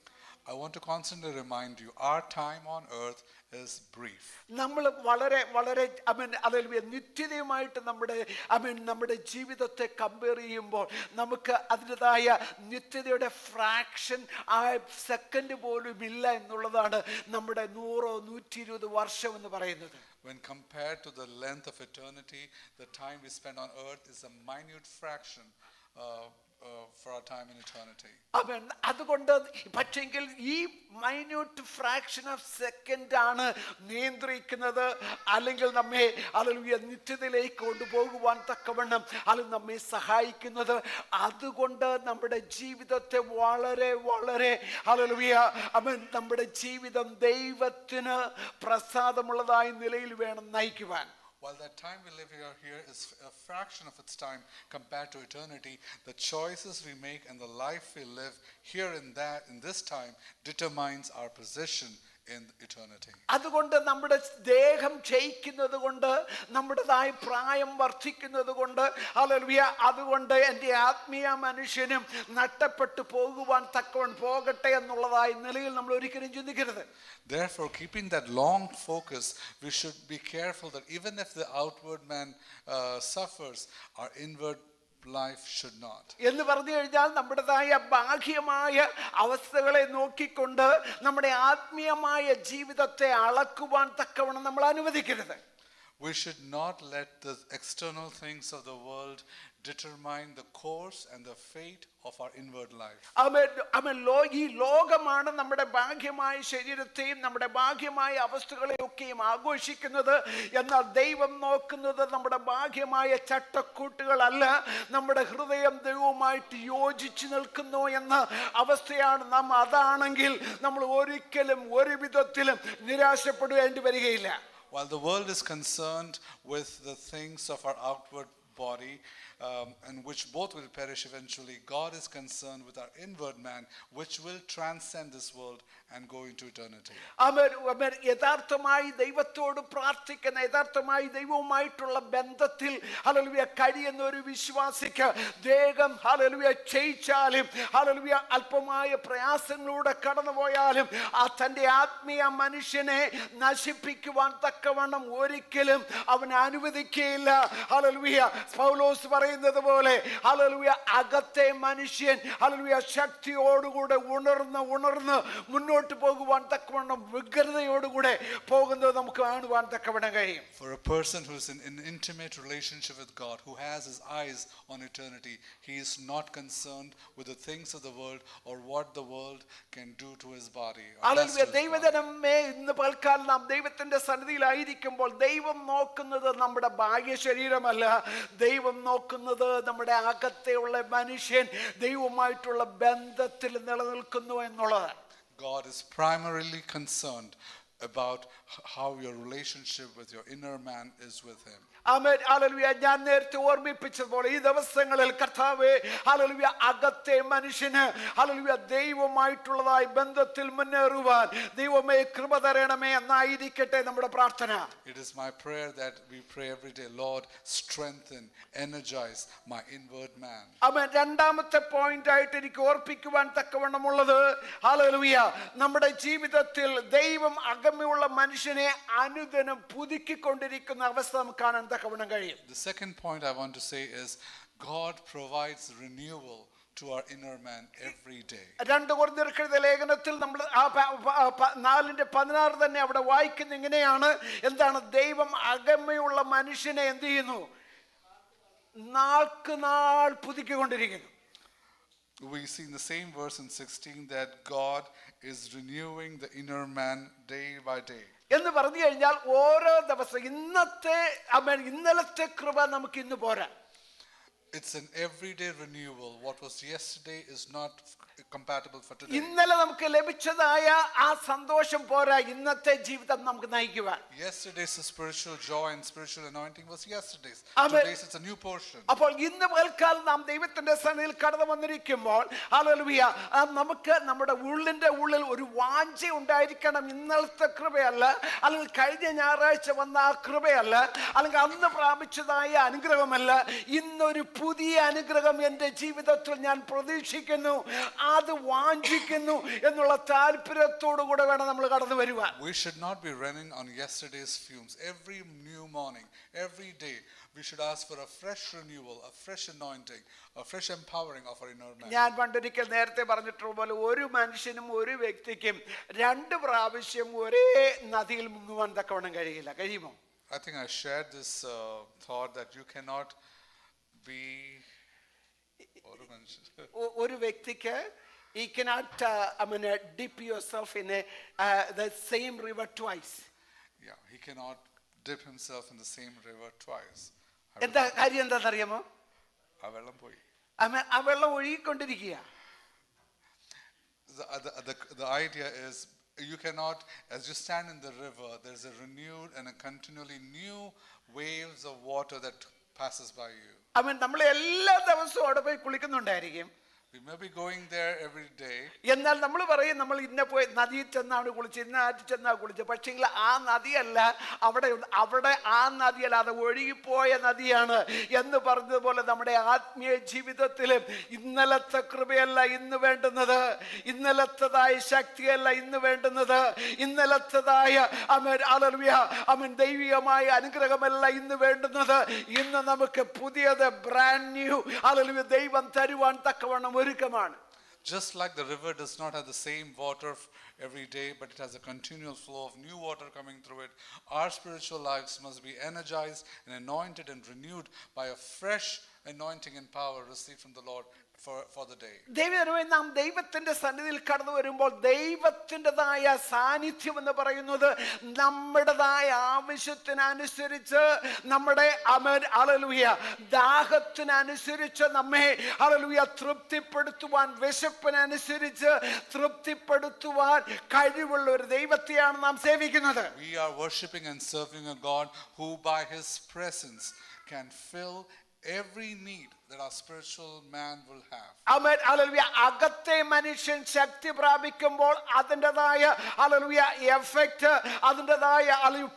I want to constantly remind you, our time on earth is brief. നമ്മൾ വളരെ വളരെ ഹല്ലേലൂയ നിത്യതയുമായിട്ട് നമ്മുടെ ജീവിതത്തെ കമ്പയർ ചെയ്യുമ്പോൾ നമുക്ക് അതിൻ്റെതായ നിത്യതയുടെ ഫ്രാക്ഷൻ ആ സെക്കൻഡ് പോലും ഇല്ല എന്നുള്ളതാണ് നമ്മുടെ 100-120 വർഷം എന്ന് പറയുന്നത്. When compared to the length of eternity, the time we spend on earth is a minute fraction for our time in eternity. അതുകൊണ്ട് പക്ഷെങ്കിൽ ഈ മൈന്യൂട്ട് ഫ്രാക്ഷൻ ഓഫ് സെക്കൻഡ് ആണ് നിയന്ത്രിക്കുന്നത്, അല്ലെങ്കിൽ നമ്മെ ഹല്ലേലൂയ നിത്യതയിലേക്ക് കൊണ്ടുപോകുവാൻ തക്കവണ്ണം അത് നമ്മെ സഹായിക്കുന്നത്. അതുകൊണ്ട് നമ്മുടെ ജീവിതത്തെ വളരെ വളരെ ഹല്ലേലൂയ നമ്മുടെ ജീവിതം ദൈവത്തിന് പ്രസാദമുള്ളതായ നിലയിൽ വേണം നയിക്കുവാൻ. While that time we live here is a fraction of its time compared to eternity, the choices we make and the life we live here in this time determines our position in eternity. അതുകൊണ്ട് നമ്മുടെ ദേഹം ക്ഷയിക്കുന്നത് കൊണ്ട്, നമ്മുടേതായ പ്രായം വർദ്ധിക്കുന്നത് കൊണ്ട്, hallelujah, അതുകൊണ്ട് എൻ്റെ ആത്മീയ മനുഷ്യനും നഷ്ടപ്പെട്ടു പോകുവാൻ തക്കവണ്ണം പോകട്ടെ എന്നുള്ളതായ നിലയിൽ നമ്മൾ ഒരിക്കലും ചിന്തിക്കരുത്. Therefore, keeping that long focus, we should be careful that even if the outward man suffers, our inward life should not. എന്ന് പറഞ്ഞു കഴിഞ്ഞാൽ നമ്മുടേതായ ബാഹ്യമായ അവസ്ഥകളെ നോക്കിക്കൊണ്ട് നമ്മുടെ ആത്മീയമായ ജീവിതത്തെ അളക്കുവാൻ തക്കവണ്ണം നമ്മൾ അനുവദിക്കരുത്. We should not let the external things of the world determine the course and the fate of our inward life. ഈ ലോകമാണ് നമ്മുടെ ബാഹ്യമായ ശരീരത്തെയും നമ്മുടെ ബാഹ്യമായ അവസ്ഥകളെയൊക്കെയും ആഘോഷിക്കുന്നത്. എന്നാൽ ദൈവം നോക്കുന്നത് നമ്മുടെ ബാഹ്യമായ ചട്ടക്കൂട്ടുകളല്ല, നമ്മുടെ ഹൃദയം ദൈവവുമായിട്ട് യോജിച്ചു നിൽക്കുന്നു എന്ന അവസ്ഥയാണ്. നാം അതാണെങ്കിൽ നമ്മൾ ഒരിക്കലും ഒരു വിധത്തിലും നിരാശപ്പെടേണ്ടി വരികയില്ല. While the world is concerned with the things of our outward body, and which both will perish eventually, God is concerned with our inward man, which will transcend this world and go into eternity. യഥാർത്ഥമായി ദൈവത്തോട് പ്രാർത്ഥിക്കുന്ന, യഥാർത്ഥമായി ദൈവവുമായിട്ടുള്ള ബന്ധത്തിൽ hallelujah കഴിയുന്ന ഒരു വിശ്വാസിക്ക് ദേഹം ഹല്ലേലൂയ ക്ഷയിച്ചാലും, ഹല്ലേലൂയ അല്പമായ പ്രയാസങ്ങളിലൂടെ കടന്നുപോയാലും തൻ്റെ ആത്മീയ മനുഷ്യനെ നശിപ്പിക്കുവാൻ തക്കവണ്ണം ഒരിക്കലും അവൻ അനുവദിക്കുകയില്ല. ഹല്ലേലൂയ, പൗലോസ് പറയുന്നത് പോലെ ഹല്ലേലൂയ അകത്തെ മനുഷ്യൻ ഹല്ലേലൂയ ശക്തിയോടുകൂടെ ഉണർന്ന് മുന്നോട്ട് പോകുവാൻ തക്കവണ്ണം വ്യഗ്രതയോടുകൂടെ പോകുന്നത് നമുക്ക് കാണുവാൻ തക്കവണ്ണം കഴിയും. For a person who is in an intimate relationship with God, who has his eyes on eternity, he is not concerned with the things of the world or what the world can do to his body. Hallelujah, ദൈവജനമേ, ഇന്ന് പൽക്കാലം നാം ദൈവത്തിന്റെ സന്നിധിയിലായിരിക്കുമ്പോൾ ദൈവം നോക്കുന്നത് നമ്മുടെ ബാഹ്യ ശരീരമല്ല, ദൈവം നോക്കുന്നത് നോക്കുന്നത് നമ്മുടെ അകത്തെയുള്ള മനുഷ്യൻ ദൈവവുമായിട്ടുള്ള ബന്ധത്തിൽ നിലനിൽക്കുന്നു എന്നുള്ളതാണ്. God is primarily concerned about how your relationship with your inner man is with him. Amen. Hallelujah. ഞാൻ നേരത്തെ ഓർമ്മിപ്പിച്ചതുപോലെ ഈ ദിവസങ്ങളിൽ കർത്താവേ ഹല്ലേലൂയ അകത്തെ മനുഷ്യന് ഹല്ലേലൂയ ദൈവമായിട്ടുള്ളതായി ബന്ധത്തിൽ മുന്നേറുവാൻ ദൈവമേ കൃപ തരണമേ എന്നായിരിക്കട്ടെ നമ്മുടെ പ്രാർത്ഥന. It is my prayer that we pray every day, Lord, strengthen, energize my inward man. ആമേൻ. രണ്ടാമത്തെ പോയിന്റ് ആയിട്ട് എനിക്ക് ഓർപ്പിക്കുവാൻ തക്കവണ്ണമുള്ളത് ഹല്ലേലൂയ നമ്മുടെ ജീവിതത്തിൽ ദൈവം അകമയുള്ള മനുഷ്യനെ അനുദിനം പുതുക്കിക്കൊണ്ടിരിക്കുന്ന അവസ്ഥ നമുക്ക് കാണാൻ തക്കവണ്ണം കഴിയും. The second point I want to say is God provides renewal to our inner man every day. 2 കൊരിന്ത്യർക്കെഴുതിയ ലേഖനത്തിൽ നമ്മൾ 4:16 തന്നെ അവിടെ വായിക്കുന്ന ഇങ്ങനെയാണ്, എന്താണ്? ദൈവം അകമയുള്ള മനുഷ്യനെ എന്ത് ചെയ്യുന്നു? നാൾക്ക് നാൾ പുതുക്കിക്കൊണ്ടിരിക്കുന്നു. We see in the same verse in 16 that God is renewing the inner man day by day. എന്ന് പറഞ്ഞു കഴിഞ്ഞാൽ ഓരോ ദിവസം ഇന്നലത്തെ കൃപ നമുക്ക് ഇന്ന് പോരാ. It's an everyday renewal. What was yesterday is not compatible for today. ഇന്നലെ നമുക്ക് ലഭിച്ചതായ ആ സന്തോഷം പോരാ ഇന്നത്തെ ജീവിതം നമുക്ക് നയിക്കുവാൻ. Yesterday's spiritual joy and spiritual anointing was yesterday's. Amen. Today's it's a new portion. അപ്പോൾ ഇന്ന് പകൽക്കാലം നാം ദൈവത്തിന്റെ സന്നിധിയിൽ കടന്നു വന്നിരിക്കുമ്പോൾ ഹല്ലേലൂയ നമുക്ക് നമ്മുടെ ഉള്ളിന്റെ ഉള്ളിൽ ഒരു വാഞ്ച ഉണ്ടായിരിക്കണം. ഇന്നലത്തെ കൃപയല്ല, അല്ലെങ്കിൽ കഴിഞ്ഞ ഞായറാഴ്ച വന്ന ആ കൃപയല്ല, അല്ലെങ്കിൽ അന്ന് പ്രാപിച്ചതായ അനുഗ്രഹമല്ല, ഇന്നൊരു പുതിയ അനുഗ്രഹം എൻ്റെ ജീവിതത്തിൽ ഞാൻ പ്രതീക്ഷിക്കുന്നു, അത് വാഞ്ചിക്കുന്നു എന്നുള്ള താല്പര്യത്തോടു കൂടെ വേണം നമ്മൾ കടന്നു വരുവാൻ. We should not be running on yesterday's fumes. Every new morning, every day, we should ask for a fresh renewal, a fresh anointing, a fresh empowering of our inner man. ഞാൻ പണ്ടൊരിക്കൽ നേരത്തെ പറഞ്ഞിട്ടുള്ള ഒരു മനുഷ്യനും ഒരു വ്യക്തിക്കും 2 പ്രാവശ്യം ഒരേ നദിയിൽ മുങ്ങുവാൻ തക്കവണ്ണം കഴിയില്ല. കഴിയുമോ? I think I shared this thought that you cannot be ഒരു വ്യക്തിക്ക് he cannot dip yourself in the same river twice. Yeah, he cannot dip himself in the same river twice. എന്താ കാര്യം എന്താണെന്നറിയാമോ? ആ വെള്ളം പോയി. ആ വെള്ളം ഒഴുകിക്കൊണ്ടിരിക്കുക. The idea is you cannot, as you stand in the river, there's a renewed and a continually new waves of water that passes by you. നമ്മൾ എല്ലാ ദിവസവും അവിടെ പോയി കുളിക്കുന്നുണ്ടായിരിക്കും. We may be going there every day. എന്നാൽ നമ്മൾ പറയും നമ്മൾ ഇന്ന പോയി നദിയിൽ ചെന്നാണ് കുളിച്ച്, ഇന്ന ആറ്റിൽ ചെന്നാണ് കുളിച്ചത്. പക്ഷേ ആ നദിയല്ല അവിടെ ആ നദിയല്ല, അത് ഒഴുകിപ്പോയ നദിയാണ് എന്ന് പറഞ്ഞതുപോലെ നമ്മുടെ ആത്മീയ ജീവിതത്തിലും ഇന്നലത്തെ കൃപയല്ല ഇന്ന് വേണ്ടുന്നത്, ഇന്നലത്തതായ ശക്തിയല്ല ഇന്ന് വേണ്ടുന്നത്, ഇന്നലത്തതായ ദൈവികമായ അനുഗ്രഹമല്ല ഇന്ന് വേണ്ടുന്നത്. ഇന്ന് നമുക്ക് പുതിയത് ബ്രാൻഡ് ന്യൂ ദൈവം തരുവാൻ തക്കവണ്ണം ഒരുക്കമാണ്. Just like the river does not have the same water every day, but it has a continual flow of new water coming through it, our spiritual lives must be energized and anointed and renewed by a fresh anointing and power received from the Lord for the day. നാം ദൈവത്തിന്റെ സന്നിധിയിൽ കടന്നു വരുമ്പോൾ ദൈവത്തിൻ്റെതായ സാന്നിധ്യം എന്ന് പറയുന്നത് നമ്മുടേതായ ആവശ്യത്തിനനുസരിച്ച് നമ്മുടെ ദാഹത്തിനനുസരിച്ച് നമ്മെ തൃപ്തിപ്പെടുത്തുവാൻ, വിശപ്പിനനുസരിച്ച് തൃപ്തിപ്പെടുത്തുവാൻ കഴിവുള്ള ഒരു ദൈവത്തെയാണ് നാം സേവിക്കുന്നത്. We are worshiping and serving a God who by his presence can fill every need that our spiritual man will have. Amen. Hallelujah. അകത്തെ മനുഷ്യൻ ശക്തി പ്രാപിക്കുമ്പോൾ അതിൻ്റെതായ എഫക്റ്റ്, അതിൻ്റെതായ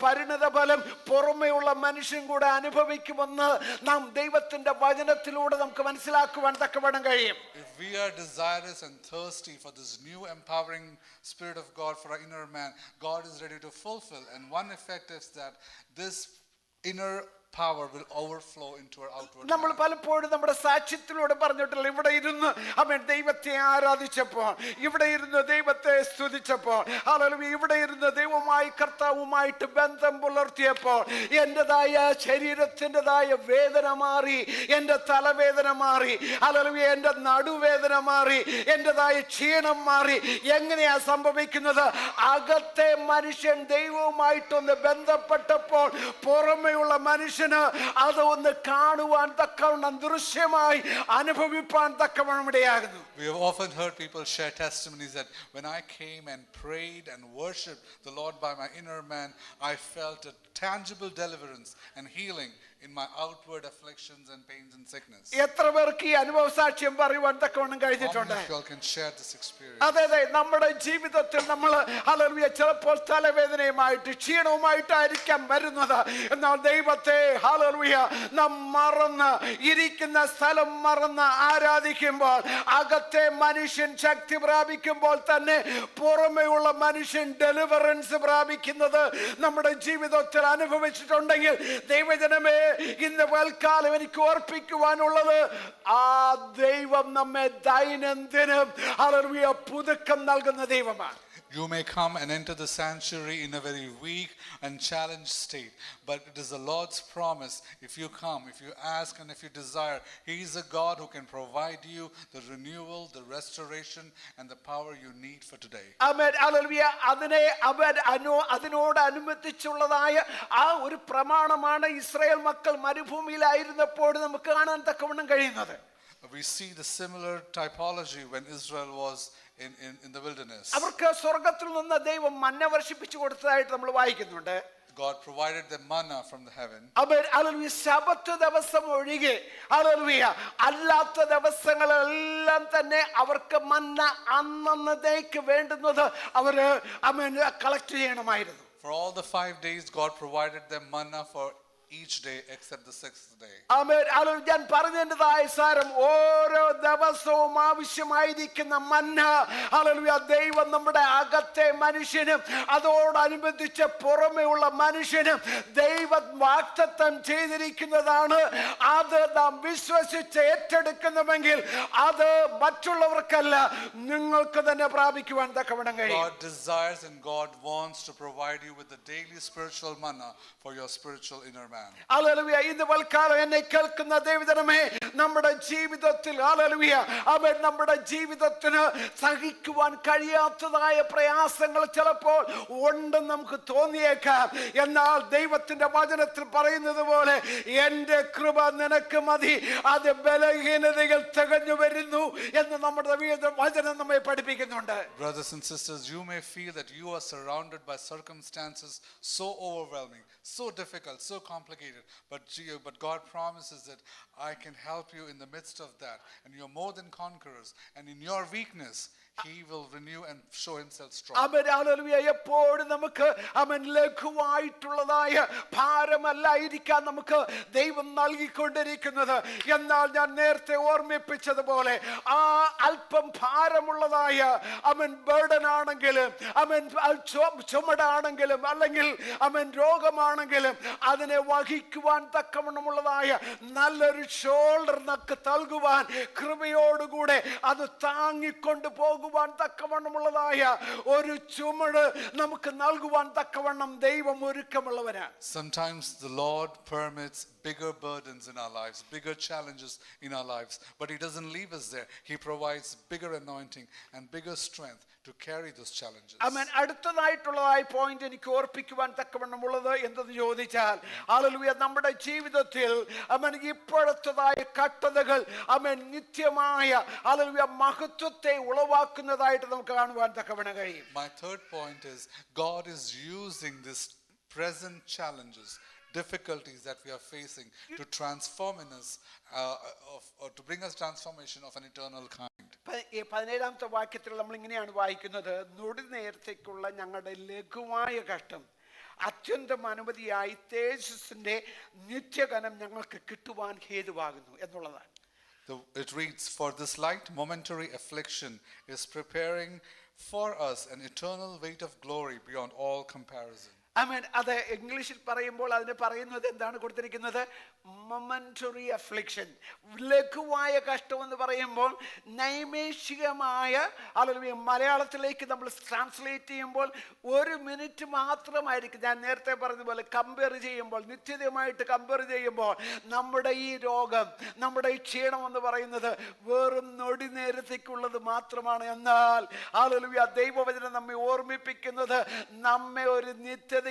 പരിണിത ഫലം പുറമെയുള്ള മനുഷ്യൻ കൂടെ അനുഭവിക്കുമെന്ന് നാം ദൈവത്തിന്റെ വചനത്തിലൂടെ നമുക്ക് മനസ്സിലാക്കുവാൻ തക്കവണ്ണം കഴിയും. If we are desirous and thirsty for this new empowering spirit of God for our inner man, God is ready to fulfill, and one effect is that this inner power will overflow into our outward. നമ്മൾ പലപ്പോഴും നമ്മുടെ സാക്ഷ്യത്തിലൂടെ പറഞ്ഞിട്ടില്ല, ഇവിടെ ഇരുന്ന് ദൈവത്തെ ആരാധിച്ചപ്പോൾ, ഇവിടെ ഇരുന്ന് ദൈവത്തെ സ്തുതിച്ചപ്പോൾ, ഇവിടെ ഇരുന്ന് ദൈവമായി കർത്താവുമായിട്ട് ബന്ധം പുലർത്തിയപ്പോൾ എന്റേതായ ശരീരത്തിൻ്റെതായ വേദന മാറി, എൻ്റെ തലവേദന മാറി, എൻ്റെ നടുവേദന മാറി, എന്റേതായ ക്ഷീണം മാറി. എങ്ങനെയാ സംഭവിക്കുന്നത്? അകത്തെ മനുഷ്യൻ ദൈവവുമായിട്ടൊന്ന് ബന്ധപ്പെട്ടപ്പോൾ പുറമെയുള്ള മനുഷ്യൻ മനുഷ്യന് അത് ഒന്ന് കാണുവാൻ തക്കവണ്ണം ദൃശ്യമായി അനുഭവിപ്പാൻ തക്കവണ്ണം ഇടയാകുന്നു. We have often heard people share testimonies that when I came and prayed and worshipped the Lord by my inner man, I felt a tangible deliverance and healing in my outward afflictions and pains and sickness. എത്ര പേർക്ക് ഈ അനുഭവ സാക്ഷ്യം പറയുവാൻ തക്കവണ്ണം കഴിഞ്ഞിട്ടുണ്ട്? How many people can share this experience? അതെ, നമ്മുടെ ജീവിതത്തിൽ നമ്മൾ ഹല്ലേലൂയ ചിലപ്പോൾ തലവേദനയുമായിട്ട് ക്ഷീണവുമായിട്ടായിരിക്കാം വരുന്നത്. എന്നാൽ ദൈവത്തെ ഹല്ലേലൂയ നാം മറന്ന് ഇരിക്കുന്ന സ്ഥലം മറന്ന് ആരാധിക്കുമ്പോൾ അകത്തെ മനുഷ്യൻ ശക്തി പ്രാപിക്കുമ്പോൾ തന്നെ പുറമെയുള്ള മനുഷ്യൻ ഡെലിവറൻസ് പ്രാപിക്കുന്നത് നമ്മുടെ ജീവിതത്തിൽ അനുഭവിച്ചിട്ടുണ്ടെങ്കിൽ ദൈവജനമേ, ഇന്ന് പൽക്കാലം എനിക്ക് ഓർപ്പിക്കുവാനുള്ളത്, ആ ദൈവം നമ്മെ ദൈനംദിനം ഹല്ലേലൂയ പുതുക്കം നൽകുന്ന ദൈവമാണ്. You may come and enter the sanctuary in a very weak and challenged state, but it is the Lord's promise. If you come, if you ask, and if you desire, He is a God who can provide you the renewal, the restoration, and the power you need for today. Amen, hallelujah. അതിനോട് അനുബന്ധിച്ചുള്ളതായ ആ ഒരു പ്രമാണമാണ് Israel മക്കൾ മരുഭൂമിയിലായിരുന്നപ്പോൾ നമുക്ക് കാണാൻ തക്കവണ്ണം കഴിയുന്നത്. We see the similar typology when Israel was in the wilderness. അവർക്ക് സ്വർഗത്തിൽ നിന്ന് ദൈവം മന്ന വർഷിപ്പിച്ചു കൊടുത്തതായിട്ട് നമ്മൾ വായിക്കുന്നുണ്ട്. God provided them manna from the heaven. Hallelujah. ശബത്ത് ദിവസം ഒഴികെ ഹല്ലേലൂയ അല്ലാത്ത ദിവസങ്ങളെല്ലാം തന്നെ അവർക്ക് മന്ന അന്നന്നേക്ക് വേണ്ടുന്നത് അവര് കളക്ട് ചെയ്യണമായിരുന്നു. For all the 5 days, God provided them manna for each day except the 6th day. ആമേൻ. ഞാൻ പറഞ്ഞതിൻ്റെതായ സാരം, ഓരോ ദിവസവും ആവശ്യമായിരിക്കുന്ന മന്ന ഹല്ലേലൂയ ദൈവം നമ്മുടെ അകത്തെ മനുഷ്യനും അതോടനുബന്ധിച്ച് പുറമെയുള്ള മനുഷ്യനും ദൈവം വാഗ്ദത്തം ചെയ്തിരിക്കുന്നതാണ്. അത് നാം വിശ്വസിച്ച് ഏറ്റെടുക്കുന്നുവെങ്കിൽ അത് മറ്റുള്ളവർക്കല്ല, നിങ്ങൾക്ക് തന്നെ പ്രാപിക്കുവാൻ തക്കവണ്ണം കഴിയും. God desires and God wants to provide you with the daily spiritual manna for your spiritual inner man. Hallelujah. ഇന്ന് വൽക്കാലം എന്നെ കേൾക്കുന്ന ദൈവജനമേ, നമ്മുടെ ജീവിതത്തിൽ ഹല്ലേലൂയ നമ്മുടെ ജീവിതത്തിന് സഹിക്കുവാൻ കഴിയാത്തതായ പ്രയാസങ്ങൾ ചിലപ്പോൾ ഉണ്ടെന്ന് നമുക്ക് തോന്നിയേക്കാം. എന്നാൽ ദൈവത്തിന്റെ വചനത്തിൽ പറയുന്നത് പോലെ, എന്റെ കൃപ നിനക്ക് മതി, അത് ബലഹീനതകൾ തികഞ്ഞു വരുന്നു എന്ന് നമ്മുടെ വചനം നമ്മെ പഠിപ്പിക്കുന്നുണ്ട്. Brothers and sisters, you may feel that you are surrounded by circumstances so overwhelming, so difficult, so complicated, but God promises that I can help you in the midst of that, and you're more than conquerors, and in your weakness He will renew and show Himself strong. Hallelujah. എപ്പോഴും നമുക്ക് ലഘുവായിട്ടുള്ളതായ ഭാരമല്ലായിരിക്കാൻ നമുക്ക് ദൈവം നൽകിക്കൊണ്ടിരിക്കുന്നത്. എന്നാൽ ഞാൻ നേരത്തെ ഓർമ്മിപ്പിച്ചതുപോലെ ആ അല്പം ഭാരമുള്ളതായ burden ആണെങ്കിലും ചുമടാണെങ്കിലും അല്ലെങ്കിൽ രോഗമാണെങ്കിലും അതിനെ വഹിക്കുവാൻ തക്കവണ്ണമുള്ളതായ നല്ലൊരു ഷോൾഡർ നമുക്ക് നൽകുവാൻ, കൃപയോടുകൂടെ അത് താങ്ങിക്കൊണ്ട് പോകുവാൻ തക്കവണ്ണമുള്ളതായ ഒരു ചുമട് നമുക്ക് നൽകുവാൻ തക്കവണ്ണം ദൈവം ഒരുക്കമുള്ളവനാണ്. Sometimes the Lord permits bigger burdens in our lives, bigger challenges in our lives, but He doesn't leave us there. He provides bigger anointing and bigger strength to carry those challenges. അടുത്തതായിട്ടുള്ളതായ point എനിക്ക് ഓർപ്പിക്കുവാൻ തക്കവണ്ണമുള്ളത് എന്തെന്ന് ചോദിച്ചാൽ, hallelujah നമ്മുടെ ജീവിതത്തിൽ ഇപ്പോഴത്തതായ കഷ്ടതകൾ നിത്യമായ hallelujah മഹത്വത്തെ ഉളവാക്കുന്നതായിട്ട് നമുക്ക് കാണുവാൻ തക്കവണ്ണം കഴിയും. My third point is, God is using this present challenges, difficulties that we are facing to transform in us, or to bring us transformation of an eternal kind. 17ാമത്തെ വാക്യത്തിൽ നമ്മൾ ഇങ്ങനെയാണ് വായിക്കുന്നത്, നൊടി നേരത്തേക്കുള്ള ഞങ്ങളുടെ ലഘുവായ കഷ്ടം അത്യന്തം അനുമതിയായി തേജസ്സിന്റെ നിത്യഘനം ഞങ്ങൾക്ക് കിട്ടുവാൻ ഹേതുവാകുന്നു എന്നുള്ളതാണ്. It reads, for this light momentary affliction is preparing for us an eternal weight of glory beyond all comparison. അത് ഇംഗ്ലീഷിൽ പറയുമ്പോൾ അതിന് പറയുന്നത് എന്താണ് കൊടുത്തിരിക്കുന്നത്? Momentary affliction. ലഘുവായ കഷ്ടം എന്ന് പറയുമ്പോൾ നൈമിഷികമായ, അല്ലെങ്കിൽ മലയാളത്തിലേക്ക് നമ്മൾ ട്രാൻസ്ലേറ്റ് ചെയ്യുമ്പോൾ 1 മിനിറ്റ് മാത്രമായിരിക്കും. ഞാൻ നേരത്തെ പറഞ്ഞതുപോലെ കമ്പയർ ചെയ്യുമ്പോൾ, നിത്യതയുമായിട്ട് കമ്പയർ ചെയ്യുമ്പോൾ നമ്മുടെ ഈ രോഗം, നമ്മുടെ ഈ ക്ഷീണം എന്ന് പറയുന്നത് വെറും നൊടി നേരത്തേക്കുള്ളത് മാത്രമാണ്. എന്നാൽ ഹല്ലേലൂയ ദൈവവചനം നമ്മെ ഓർമ്മിപ്പിക്കുന്നത്, നമ്മെ ഒരു നിത്യതയ്ക്ക്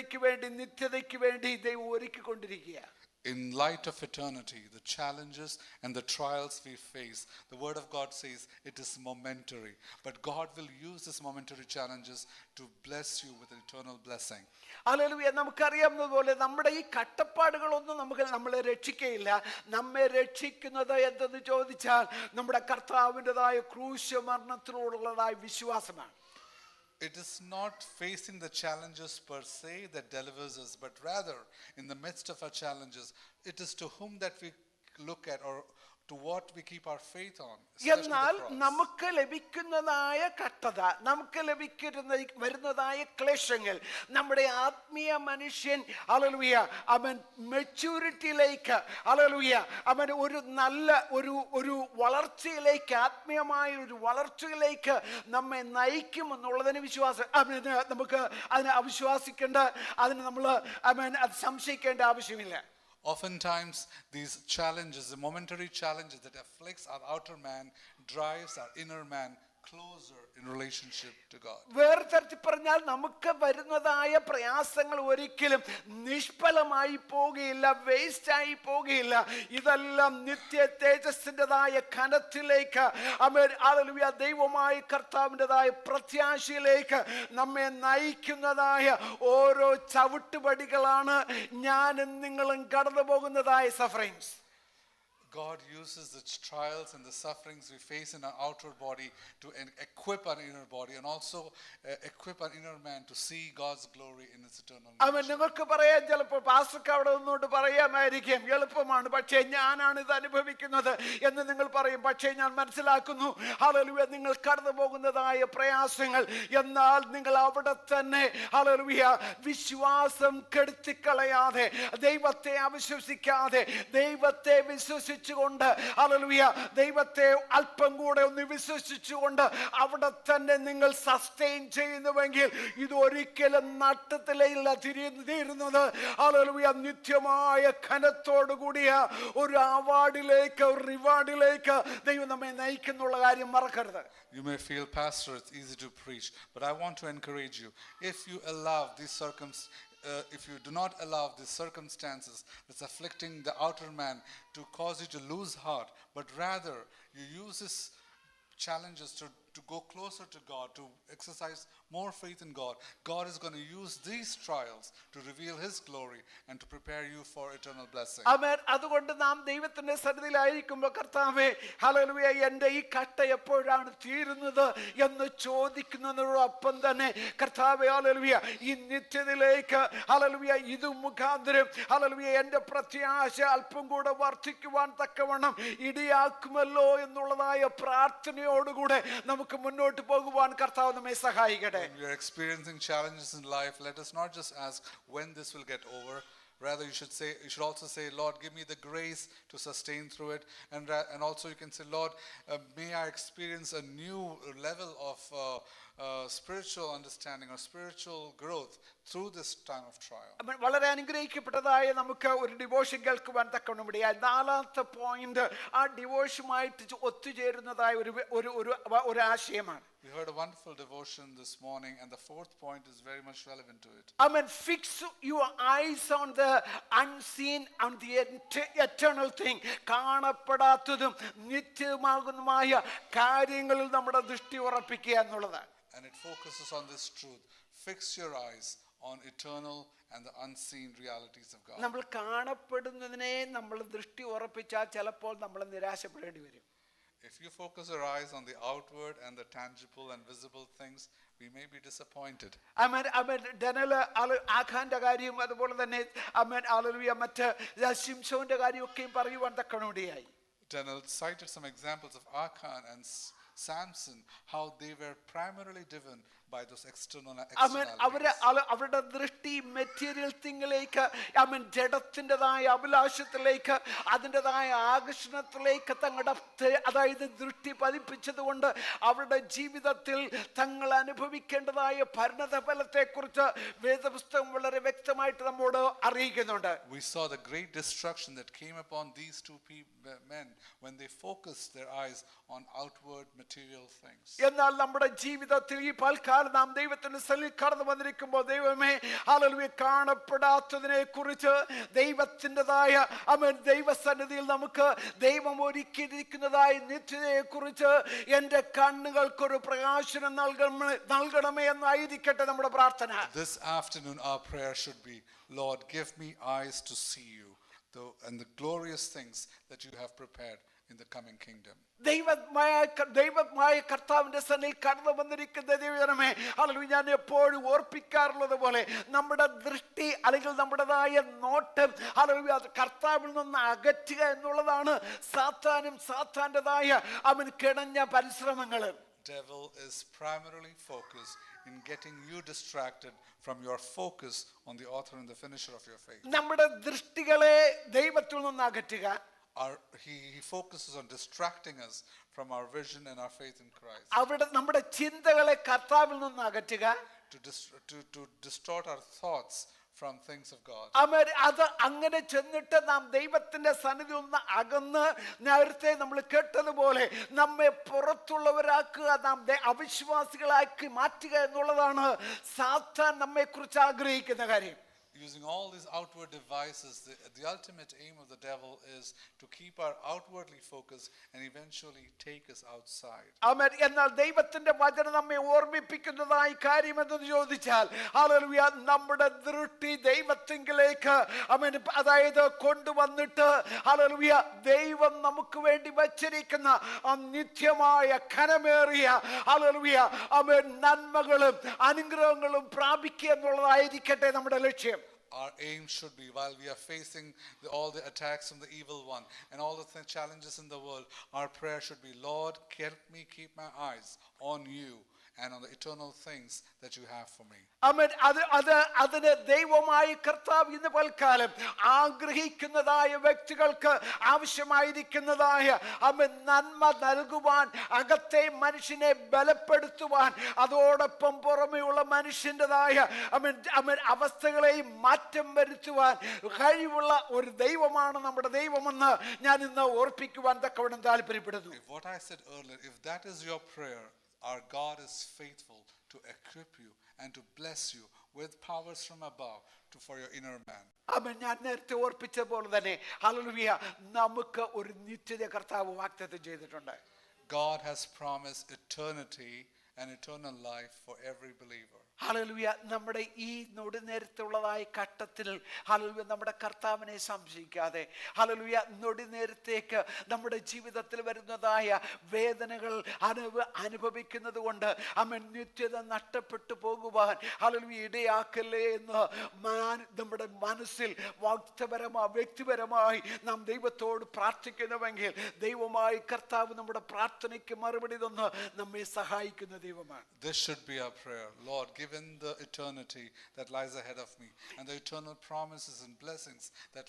വേണ്ടി ദൈവം ഒരുക്കിക്കൊണ്ടിരിക്കുക. In light of eternity, the challenges and the trials we face, the Word of God says it is momentary. But God will use these momentary challenges to bless you with an eternal blessing. Hallelujah. നമുക്കറിയാവുന്നതുപോലെ നമ്മുടെ ഈ കട്ടപ്പാടുകളൊന്നും നമ്മളെ രക്ഷിക്കുകയില്ല. നമ്മെ രക്ഷിക്കുന്നത് എന്തെന്ന് ചോദിച്ചാൽ നമ്മുടെ കർത്താവിൻ്റെതായ ക്രൂശ മരണത്തിനോടുള്ളതായ വിശ്വാസമാണ്. It is not facing the challenges per se that delivers us, but rather in the midst of our challenges, it is to whom that we look at, or to what we keep our faith on. എന്നാൽ നമുക്ക് ലഭിക്കുന്നതായ കഷ്ടത, നമുക്ക് വരുന്നതായ ക്ലേശങ്ങൾ നമ്മുടെ ആത്മീയ മനുഷ്യൻ hallelujah അവൻ മെച്യൂരിറ്റിയിലേക്ക് ഹല്ലേലൂയ അവൻ ഒരു നല്ല ഒരു വളർച്ചയിലേക്ക്, ആത്മീയമായ ഒരു വളർച്ചയിലേക്ക് നമ്മെ നയിക്കും എന്നുള്ളതിന് വിശ്വാസം നമുക്ക് അതിനെ അവിശ്വാസിക്കേണ്ട, അതിന് നമ്മൾ അത് സംശയിക്കേണ്ട ആവശ്യമില്ല. Oftentimes, these challenges, the momentary challenges that afflicts our outer man, drives our inner man closer in relationship to God. വേറെ തരത്തിൽ പറഞ്ഞാൽ നമുക്ക് വരുന്നതായ പ്രയാസങ്ങൾ ഒരിക്കലും നിഷ്ഫലമായി പോകുകയില്ല, വേസ്റ്റ് ആയി പോകുകയില്ല. ഇതെല്ലാം നിത്യ തേജസ്സിൻ്റെതായ കനത്തിലേക്ക് ഹല്ലേലൂയ ദൈവമായ കർത്താവിൻ്റെതായ പ്രത്യാശയിലേക്ക് നമ്മെ നയിക്കുന്നതായ ഓരോ ചവിട്ടുപടികളാണ് ഞാനും നിങ്ങളും കടന്നു പോകുന്നതായ sufferings. God uses the trials and the sufferings we face in our outer body to equip our inner body, and also equip our inner man to see God's glory in its eternal nature. നിങ്ങൾക്ക് പറയാം, ചിലപ്പോൾ പാസ്റ്റർക്ക് അവിടെ നിന്നോട്ട് പറയാമായിരിക്കും എളുപ്പമാണ്, പക്ഷേ ഞാനാണ് ഇത് അനുഭവിക്കുന്നത് എന്ന് നിങ്ങൾ പറയും. പക്ഷേ ഞാൻ മനസ്സിലാക്കുന്നു ഹല്ലേലൂയ നിങ്ങൾ കടന്നു പോകുന്നതായ പ്രയാസങ്ങൾ, എന്നാൽ നിങ്ങൾ അവിടെ തന്നെ ഹല്ലേലൂയ വിശ്വാസം കെടുത്തിക്കളയാതെ, ദൈവത്തെ അവിശ്വസിക്കാതെ, ദൈവത്തെ വിശ്വസിച്ചുകൊണ്ട് ഹല്ലേലൂയ ദൈവത്തെ അല്പം കൂടെ ഒന്ന് വിശ്വസിച്ചുകൊണ്ട് അവിടെ തന്നെ നിങ്ങൾ സസ്റ്റെയിൻ ചെയ്യുന്നുവെങ്കിൽ ഇത് ഒരിക്കലും നട്ടത്തിലല്ല തീരുന്നത്. ഹല്ലേലൂയ നിത്യമായ ഘനത്തോടു കൂടിയ ഒരു അവാർഡിലേക്ക്, ഒരു റിവാർഡിലേക്ക് ദൈവം നമ്മെ നയിക്കുന്നുള്ള കാര്യം മറക്കരുത്. You may feel, Pastor, it's easy to preach, but I want to encourage you. If you allow these if you do not allow these circumstances that's afflicting the outer man to cause you to lose heart, but rather you use these challenges to go closer to God, to exercise more faith in God, God is going to use these trials to reveal His glory and to prepare you for eternal blessing. ആമേൻ. അതുകൊണ്ട് നാം ദൈവത്തിന്റെ സന്നിധിയിലായിരിക്കുമ്പോൾ കർത്താവേ hallelujah എൻ്റെ ഈ കട്ട എപ്പോഴാണ് തീരുന്നത് എന്ന് ചോദിക്കുന്നതിനോടൊപ്പം തന്നെ കർത്താവേ ഹല്ലേലൂയ ഈ നിത്യതയിലേക്ക് ഹല്ലേലൂയ ഇത് മുഖാന്തരം ഹല്ലേലൂയ എൻ്റെ പ്രത്യാശ അല്പം കൂടെ വർദ്ധിക്കുവാൻ തക്കവണ്ണം ഇടയാക്കുമല്ലോ എന്നുള്ളതായ പ്രാർത്ഥനയോടുകൂടെ നമുക്ക് മുന്നോട്ട് പോകുവാൻ കർത്താവ് നമ്മെ സഹായിക്കട്ടെ. When we are experiencing challenges in life, let us not just ask when this will get over. Rather, you should also say, Lord, give me the grace to sustain through it. And also you can say, Lord, may I experience a new level of spiritual understanding or spiritual growth through this time of trial. വളരെ അനുഗ്രഹിക്കപ്പെട്ടതായ നമുക്ക് ഒരു devotion കേൾക്കുവാൻ തക്കവണ്ണമിടയായി. നാലാമത്തെ point ആ ഡിവോഷനുമായിട്ട് ഒത്തുചേരുന്നതായ ഒരു ആശയമാണ്. We heard a wonderful devotion this morning, and the fourth point is very much relevant to it. Fix your eyes on the unseen, on the eternal thing. കാണപ്പെടാത്തതും നിത്യമാകുന്നതുമായ കാര്യങ്ങളിൽ നമ്മുടെ ദൃഷ്ടി ഉറപ്പിക്കുക എന്നുള്ളതാണ്. And it focuses on this truth. Fix your eyes on eternal and the unseen realities of God. നമ്മൾ കാണപ്പെടുന്നതിനെ നമ്മൾ ദൃഷ്ടി ഉറപ്പിച്ചാൽ ചിലപ്പോൾ നമ്മൾ നിരാശപ്പെടേണ്ടി വരും. If you focus your eyes on the outward and the tangible and visible things, we may be disappointed. ആഖാന്റെ കാര്യം അതുപോലെ തന്നെ മറ്റ് ശിംശോന്റെ കാര്യമൊക്കെയും പറയുവാൻ തക്കണോടിയായി. Daniel cited some examples of Achan and Samson, how they were primarily driven by those externalities. അവരുടെ ദൃഷ്ടി material തിങ്ങിലേക്ക്, ജഡത്തിൻ്റെതായ അഭിലാഷത്തിലേക്ക്, അതിൻ്റെതായ ആകർഷണത്തിലേക്ക് അതായത് ദൃഷ്ടി പതിപ്പിച്ചത് കൊണ്ട് അവരുടെ ജീവിതത്തിൽ തങ്ങൾ അനുഭവിക്കേണ്ടതായ പരിണത ഫലത്തെക്കുറിച്ച് വേദപുസ്തകം വളരെ വ്യക്തമായിട്ട് നമ്മോട് അറിയിക്കുന്നുണ്ട്. We saw the great destruction that came upon these two men when they focused their eyes on outward material things. എന്നാൽ നമ്മുടെ ജീവിതത്തിൽ ഈ പൽക്കാലം നാം ദൈവത്തിന്റെ സന്നിധിയിൽ കടന്നു വന്നിരിക്കുമ്പോൾ ദൈവമേ ഹല്ലേലൂയ കാണപ്പെടാത്തതിനെ കുറിച്ച് ദൈവത്തിൻ്റെതായ ദൈവസന്നിധിയിൽ നമുക്ക് ദൈവം ഒരുക്കിയിരിക്കുന്നതായ നിത്യതയെ കുറിച്ച് എൻ്റെ കണ്ണുകൾക്കൊരു പ്രകാശനം നൽകണമേ എന്നായിരിക്കട്ടെ നമ്മുടെ പ്രാർത്ഥന. This afternoon our prayer should be, Lord, give me eyes to see you and the glorious things that you have prepared in the coming kingdom. ദൈവമായ കർത്താവിന്റെ സന്നിധിയിൽ കടന്നു വന്നിരിക്കുന്ന ദൈവജനമേ ഹല്ലേലൂയ, ഞാൻ എപ്പോഴും ഓർപ്പിക്കാറുള്ളത് പോലെ നമ്മുടെ ദൃഷ്ടി അല്ലെങ്കിൽ നമ്മുടേതായ നോട്ടം ഹല്ലേലൂയ കർത്താവിൽ നിന്ന് അകറ്റുക എന്നുള്ളതാണ് സാത്താന്റേതായ കിണഞ്ഞ പരിശ്രമങ്ങൾ. Devil is primarily focused in getting you distracted from your focus on the author and the finisher of your faith. നമ്മുടെ ദൃഷ്ടികളെ ദൈവത്തിൽ നിന്ന് അകറ്റുക. He focuses on distracting us from our vision and our faith in Christ. അവിടെ നമ്മുടെ ചിന്തകളെ കർത്താവിൽ നിന്ന് അകറ്റുക. To distort our thoughts from things of God. അത് അങ്ങനെ ചെന്നിട്ട് നാം ദൈവത്തിന്റെ സന്നിധിയിൽ നിന്ന് അകന്ന് നേരത്തെ നമ്മൾ കേട്ടതുപോലെ നമ്മെ പുറത്തുള്ളവരാക്കുക, നാം അവിശ്വാസികളാക്കി മാറ്റുക എന്നുള്ളതാണ് സാത്താൻ നമ്മെ കുറിച്ച് ആഗ്രഹിക്കുന്ന കാര്യം. Using all these outward devices, the ultimate aim of the devil is to keep our outwardly focused and eventually take us outside. എന്നാൽ ദൈവത്തിന്റെ വചനം നമ്മെ ഓർമ്മിപ്പിക്കുന്നതായി കാര്യം എന്തെന്ന് ചോദിച്ചാൽ ഹല്ലേലൂയ നമ്മുടെ ദൃഷ്ടി ദൈവത്തിങ്കിലേക്ക് അതായത് കൊണ്ടുവന്നിട്ട് ഹല്ലേലൂയ ദൈവം നമുക്ക് വേണ്ടി വച്ചിരിക്കുന്ന നിത്യമായ ഘനമേറിയ ഹല്ലേലൂയ നന്മകളും അനുഗ്രഹങ്ങളും പ്രാപിക്കുക എന്നുള്ളതായിരിക്കട്ടെ നമ്മുടെ ലക്ഷ്യം. Our aim should be, while we are facing all the attacks from the evil one and all the challenges in the world, our prayer should be, Lord, help me keep my eyes on you and on the eternal things that you have for me. അതിന് ദൈവമായ കർത്താവ് ഇന്ന് പൽക്കാലം ആഗ്രഹിക്കുന്നതായ വ്യക്തികൾക്ക് ആവശ്യമായിരിക്കുന്നതായ നന്മ നൽകുവാൻ, അകത്തെ മനുഷ്യനെ ബലപ്പെടുത്തുവാൻ, അതോടൊപ്പം പുറമെയുള്ള മനുഷ്യൻ്റെതായ അവസ്ഥകളെയും മാറ്റം വരുത്തുവാൻ കഴിവുള്ള ഒരു ദൈവമാണ് നമ്മുടെ ദൈവമെന്ന് ഞാൻ ഇന്ന് ഓർപ്പിക്കുവാൻ തക്കവണ്ണം താല്പര്യപ്പെടുന്നു. What I said earlier, if that is your prayer, our God is faithful to equip you and to bless you with powers from above for your inner man. ഞാൻ നേരത്തെ ഓർപ്പിച്ച പോലെ തന്നെ ഹല്ലേലൂയ നമുക്ക് ഒരു നിത്യത കർത്താവ് വാഗ്ദത്തം ചെയ്തിട്ടുണ്ട്. God has promised eternity and eternal life for every believer. Hallelujah നമ്മുടെ ഈ നൊടിനേരത്തുള്ളതായ ഘട്ടത്തിൽ ഹല്ലേലൂയ നമ്മുടെ കർത്താവിനെ സംശയിക്കാതെ ഹല്ലേലൂയ നൊടിനേരത്തേക്ക് നമ്മുടെ ജീവിതത്തിൽ വരുന്നതായ വേദനകൾ അനുഭവിക്കുന്നത് കൊണ്ട് നിത്യത നഷ്ടപ്പെട്ടു പോകുവാൻ ഹല്ലേലൂയ ഇടയാക്കല്ലേ എന്ന് നമ്മുടെ മനസ്സിൽ വ്യക്തിപരമായി നാം ദൈവത്തോട് പ്രാർത്ഥിക്കുന്നുവെങ്കിൽ ദൈവമായി കർത്താവ് നമ്മുടെ പ്രാർത്ഥനയ്ക്ക് മറുപടി തന്ന് നമ്മെ സഹായിക്കുന്ന ദൈവമാണ്. This should be our prayer. Lord, given the eternity that lies ahead of me and the eternal promises and blessings that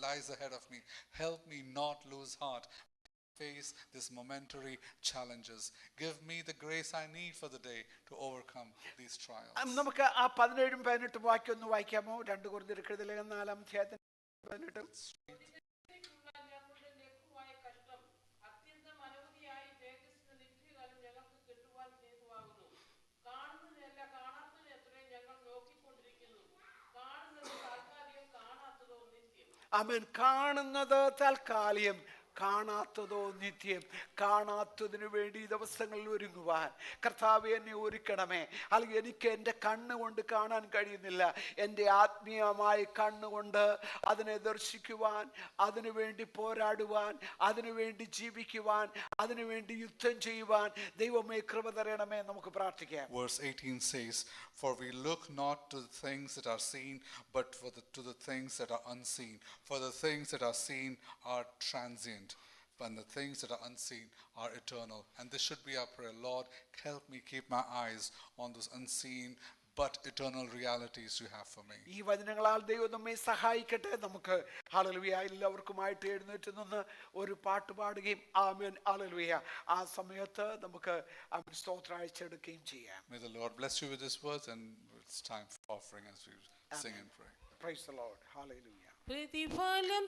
lies ahead of me, help me not lose heart, face these momentary challenges. Give me the grace I need for the day to overcome these trials. നമുക്ക് ആ 17-18 വാക്യം ഒന്ന് വായിക്കാമോ? 2 കൊരിന്ത്യർ 4 അധ്യായത്തിൽ 18. കാണുന്നത് താൽക്കാലികം, കാണാത്തതോ നിത്യം. കാണാത്തതിനു വേണ്ടി ദിവസങ്ങളിൽ ഒരുങ്ങുവാൻ കർത്താവേ എന്നെ ഒരുക്കണമേ. അല്ലെങ്കിൽ എനിക്ക് എൻ്റെ കണ്ണുകൊണ്ട് കാണാൻ കഴിയുന്നില്ല, എൻ്റെ ആത്മീയമായ കണ്ണുകൊണ്ട് അതിനെ ദർശിക്കുവാൻ, അതിനുവേണ്ടി പോരാടുവാൻ, അതിനുവേണ്ടി ജീവിക്കുവാൻ, അതിനുവേണ്ടി യുദ്ധം ചെയ്യുവാൻ ദൈവമേ കൃപ തരണമേ. നമുക്ക് പ്രാർത്ഥിക്കാം. Verse 18 says, for we look not to the things that are seen, but to the things that are unseen. For the things that are seen are transient, and the things that are unseen are eternal. And this should be our prayer. Lord, help me keep my eyes on those unseen but eternal realities you have for me. ഈ വചനങ്ങളാൽ ദൈവം നമ്മെ സഹായിക്കട്ടെ. നമുക്ക് hallelujah എല്ലാവർക്കുമായിട്ട് എഴുന്നേറ്റ് നിന്ന് ഒരു പാട്ട് പാടുകയും ആമേൻ ഹല്ലേലൂയ ആ സമയത്ത് നമുക്ക് സ്തോത്രം അയച്ചെടുക്കുകയും ചെയ്യാം. May the Lord bless you with His words, and it's time for offering as we sing and pray. Praise the Lord. Hallelujah. പ്രതിഫലം